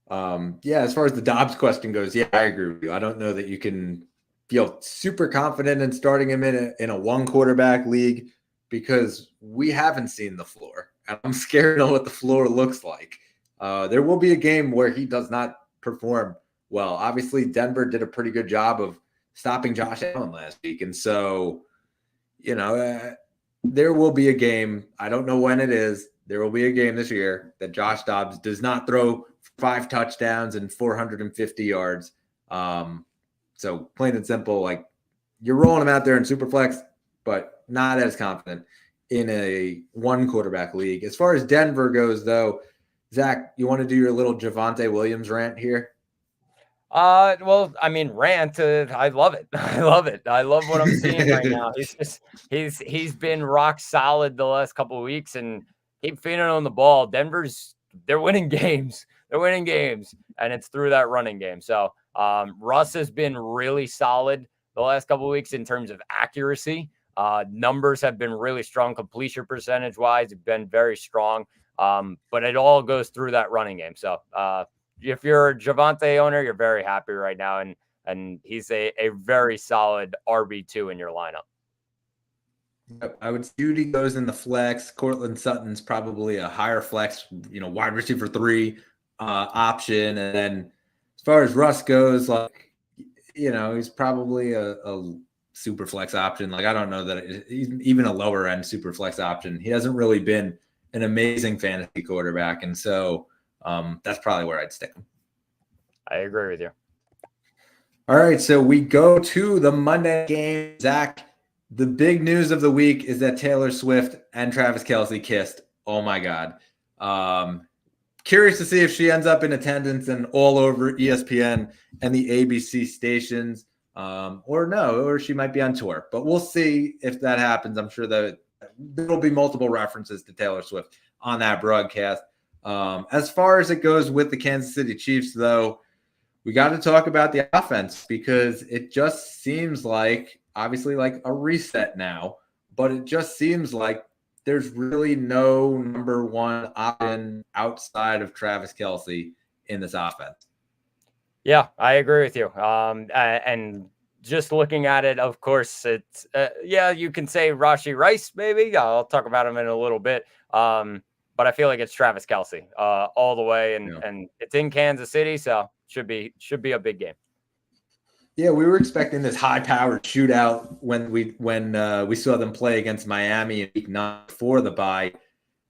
as far as the Dobbs question goes, yeah, I agree with you. I don't know that you can feel super confident in starting him in a one quarterback league because we haven't seen the floor. And I'm scared of what the floor looks like. There will be a game where he does not perform well. Obviously, Denver did a pretty good job of stopping Josh Allen last week. And so, there will be a game. I don't know when it is. There will be a game this year that Josh Dobbs does not throw 5 touchdowns and 450 yards. So plain and simple, like you're rolling him out there in Superflex, but not as confident in a one quarterback league. As far as Denver goes, though, Zach, you want to do your little Javonte Williams rant here? Well, I mean, rant. I love it. I love it. I love what I'm seeing right now. He's been rock solid the last couple of weeks and keep feeding on the ball. They're winning games. They're winning games, and it's through that running game. So Russ has been really solid the last couple of weeks in terms of accuracy. Numbers have been really strong. Completion percentage wise, have been very strong. But it all goes through that running game. So if you're a Javonte owner, you're very happy right now, and he's a very solid RB2 in your lineup. Yep, I would. Judy goes in the flex. Cortland Sutton's probably a higher flex, wide receiver 3 option. And then as far as Russ goes, like, he's probably a super flex option. Like, I don't know that he's even a lower end super flex option. He hasn't really been an amazing fantasy quarterback. And so that's probably where I'd stick him. I agree with you. All right. So we go to the Monday game. Zach, the big news of the week is that Taylor Swift and Travis Kelce kissed. Oh my God. curious to see if she ends up in attendance and all over ESPN and the ABC stations, or she might be on tour. But we'll see if that happens. I'm sure that there will be multiple references to Taylor Swift on that broadcast. As far as it goes with the Kansas City Chiefs, though, we got to talk about the offense because it just seems like, obviously, like a reset now, but it just seems like there's really no number one option outside of Travis Kelce in this offense. Yeah, I agree with you. And just looking at it, of course, it's you can say Rashee Rice, maybe. I'll talk about him in a little bit. But I feel like it's Travis Kelce all the way, and it's in Kansas City, so should be a big game. Yeah, we were expecting this high-powered shootout when we saw them play against Miami in week 9 before the bye.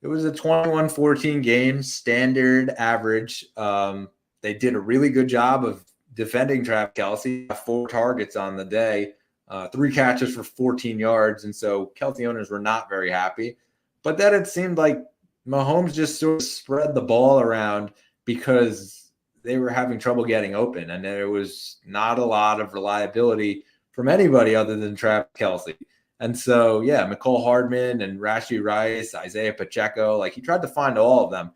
It was a 21-14 game, standard average. They did a really good job of defending Travis Kelce. 4 targets on the day, 3 catches for 14 yards, and so Kelce owners were not very happy. But then it seemed like Mahomes just sort of spread the ball around because they were having trouble getting open, and there was not a lot of reliability from anybody other than Travis Kelce. And so, yeah, McCole Hardman and Rashee Rice, Isaiah Pacheco, like he tried to find all of them.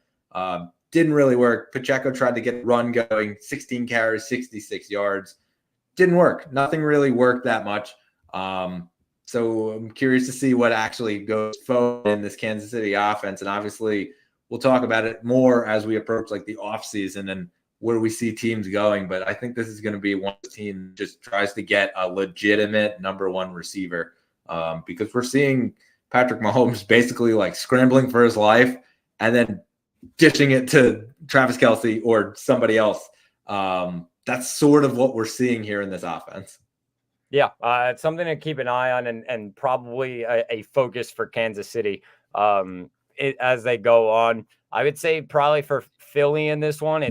Didn't really work. Pacheco tried to get the run going, 16 carries, 66 yards. Didn't work. Nothing really worked that much. So I'm curious to see what actually goes forward in this Kansas City offense. And obviously, we'll talk about it more as we approach like the offseason and where we see teams going. But I think this is going to be one team just tries to get a legitimate number one receiver because we're seeing Patrick Mahomes basically like scrambling for his life and then dishing it to Travis Kelce or somebody else. That's sort of what we're seeing here in this offense. Yeah, it's something to keep an eye on and probably a focus for Kansas City as they go on. I would say probably for Philly in this one,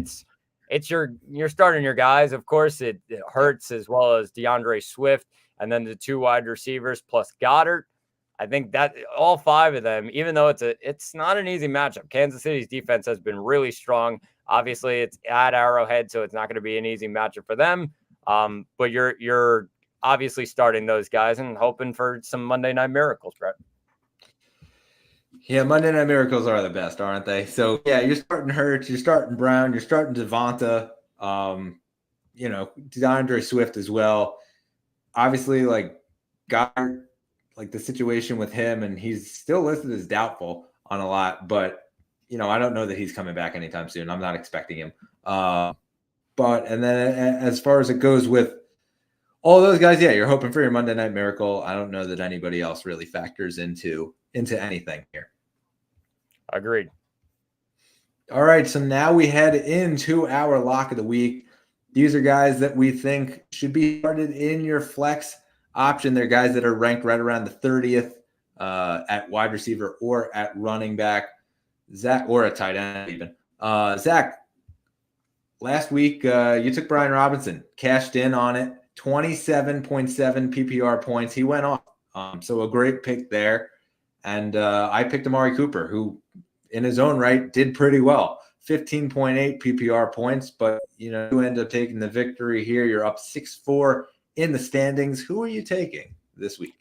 you're starting your guys. Of course, it hurts as well as DeAndre Swift and then the 2 wide receivers plus Goddard. I think that all 5 of them, even though it's not an easy matchup. Kansas City's defense has been really strong. Obviously, it's at Arrowhead, so it's not going to be an easy matchup for them. But you're obviously starting those guys and hoping for some Monday Night Miracles, Brett. Yeah, Monday Night Miracles are the best, aren't they? So, yeah, you're starting Hurts, you're starting Brown, you're starting Devonta, DeAndre Swift as well. Obviously, like, Goddard, like the situation with him, and he's still listed as doubtful on a lot, but, I don't know that he's coming back anytime soon. I'm not expecting him. And then as far as it goes with all those guys, yeah, you're hoping for your Monday Night Miracle. I don't know that anybody else really factors into anything here. Agreed. All right, so now we head into our lock of the week. These are guys that we think should be started in your flex option. They're guys that are ranked right around the 30th at wide receiver or at running back. Zach, or a tight end even. Zach, last week you took Brian Robinson, cashed in on it, 27.7 PPR points. He went off. So a great pick there. And I picked Amari Cooper, who in his own right did pretty well. 15.8 PPR points, but you end up taking the victory here. You're up 6-4 in the standings. Who are you taking this week?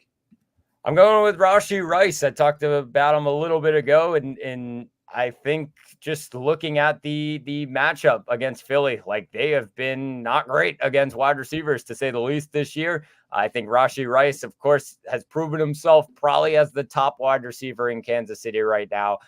I'm going with Rashee Rice. I talked about him a little bit ago, and I think just looking at the matchup against Philly, like they have been not great against wide receivers, to say the least, this year. I think Rashee Rice, of course, has proven himself probably as the top wide receiver in Kansas City right now.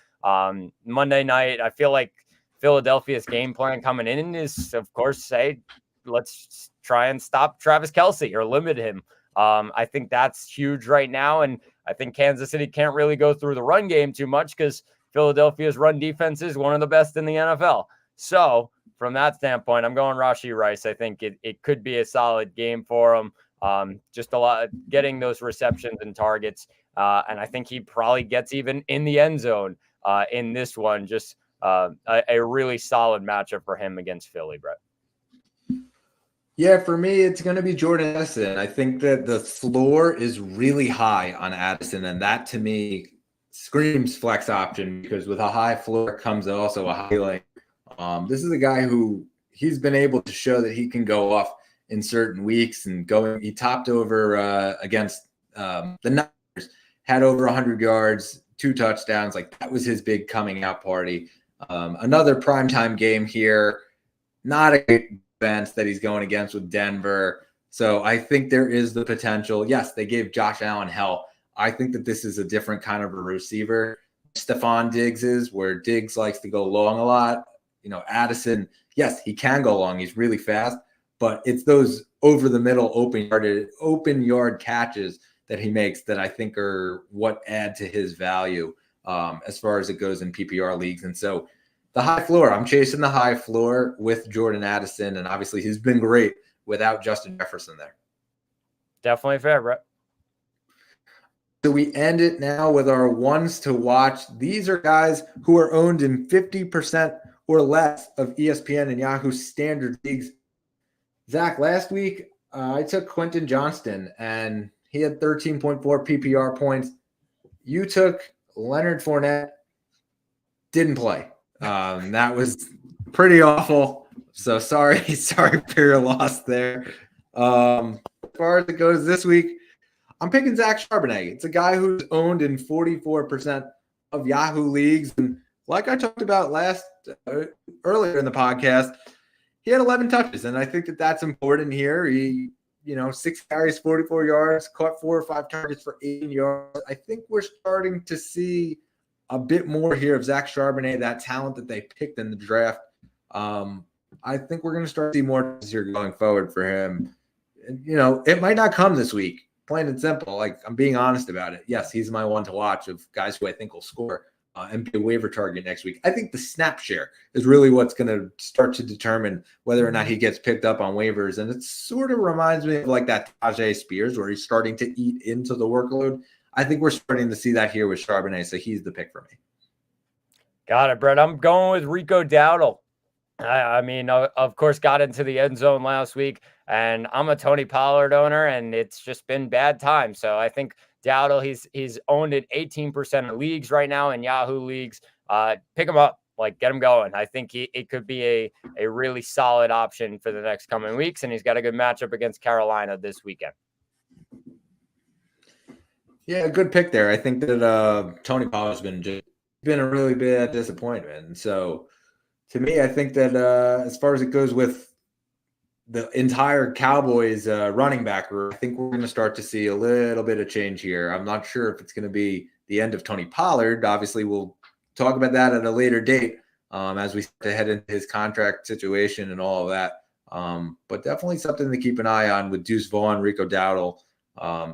Monday night, I feel like Philadelphia's game plan coming in is, of course, say, let's try and stop Travis Kelce or limit him. I think that's huge right now. And I think Kansas City can't really go through the run game too much because Philadelphia's run defense is one of the best in the NFL. So from that standpoint, I'm going Rashee Rice. I think it could be a solid game for him. Just a lot of getting those receptions and targets. And I think he probably gets even in the end zone in this one. Just a really solid matchup for him against Philly, Brett. Yeah, for me, it's going to be Jordan Addison. I think that the floor is really high on Addison, and that to me screams flex option because with a high floor comes also a high ceiling. This is a guy who he's been able to show that he can go off in certain weeks and going. He topped over against the Niners, had over 100 yards, 2 touchdowns. Like that was his big coming out party. Another primetime game here. Not a great defense that he's going against with Denver. So I think there is the potential. Yes, they gave Josh Allen hell. I think that this is a different kind of a receiver. Stephon Diggs is, where Diggs likes to go long a lot. Addison, yes, he can go long. He's really fast, but it's those over the middle open yard catches that he makes that I think are what add to his value as far as it goes in PPR leagues. And so the high floor, I'm chasing the high floor with Jordan Addison, and obviously he's been great without Justin Jefferson there. Definitely fair, Brett. So we end it now with our ones to watch. These are guys who are owned in 50% or less of ESPN and Yahoo standard leagues. Zach, last week I took Quentin Johnston, and he had 13.4 PPR points. You took Leonard Fournette, didn't play. That was pretty awful. So sorry for your loss there. As far as it goes this week, I'm picking Zach Charbonnet. It's a guy who's owned in 44% of Yahoo leagues. And like I talked about earlier in the podcast, he had 11 touches. And I think that that's important here. He, 6 carries, 44 yards, caught 4 or 5 targets for 18 yards. I think we're starting to see a bit more here of Zach Charbonnet, that talent that they picked in the draft. I think we're going to start to see more this year going forward for him. And, it might not come this week, plain and simple. Like, I'm being honest about it. Yes, he's my one to watch of guys who I think will score and be a waiver target next week. I think the snap share is really what's going to start to determine whether or not he gets picked up on waivers. And it sort of reminds me of like that Tajay Spears, where he's starting to eat into the workload. I think we're starting to see that here with Charbonnet, so he's the pick for me. Got it, Brett. I'm going with Rico Dowdle. I mean, of course, got into the end zone last week, and I'm a Tony Pollard owner, and it's just been bad time. So I think Dowdle, he's owned in 18% of leagues right now in Yahoo leagues. Pick him up, get him going. I think it could be a really solid option for the next coming weeks, and he's got a good matchup against Carolina this weekend. Yeah, good pick there. I think that Tony Pollard's been a really bad disappointment. And so to me, I think that as far as it goes with the entire Cowboys running back room, I think we're going to start to see a little bit of change here. I'm not sure if it's going to be the end of Tony Pollard. Obviously, we'll talk about that at a later date as we start to head into his contract situation and all of that. But definitely something to keep an eye on with Deuce Vaughn, Rico Dowdle.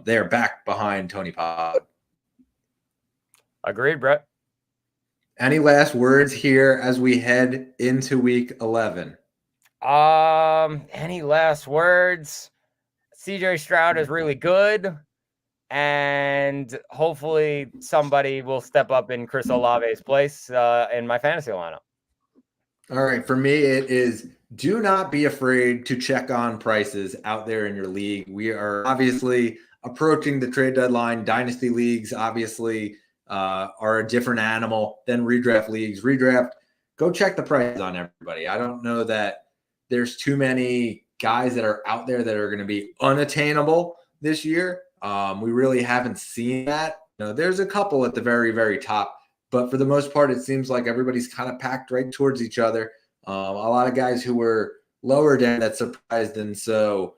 They are back behind Tony Pollard. Agreed, Brett. Any last words here as we head into week 11? Any last words? CJ Stroud is really good, and hopefully somebody will step up in Chris Olave's place in my fantasy lineup. All right, for me, it is do not be afraid to check on prices out there in your league. We are obviously approaching the trade deadline. Dynasty leagues obviously are a different animal than redraft leagues. Redraft, go check the prices on everybody. I don't know that there's too many guys that are out there that are going to be unattainable this year. We really haven't seen that. There's a couple at the very, very top, but for the most part, it seems like everybody's kind of packed right towards each other. A lot of guys who were lower down that surprised. And so,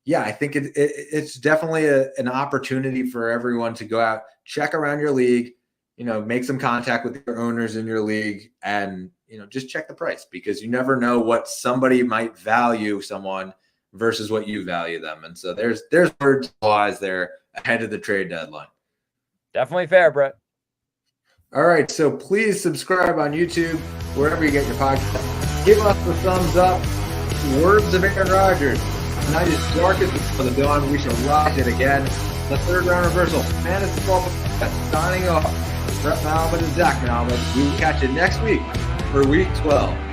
yeah, I think it's definitely an opportunity for everyone to go out, check around your league, make some contact with your owners in your league, and, just check the price, because you never know what somebody might value someone versus what you value them. And so there's words wise there ahead of the trade deadline. Definitely fair, Brett. All right, so please subscribe on YouTube, wherever you get your podcast. Give us the thumbs up. Words of Aaron Rodgers. Night is darkest before the dawn. We shall rise it again. The third round reversal. Fantasy Football Podcast signing off. Brett Malman and Zach Malman. We will catch you next week for Week 12.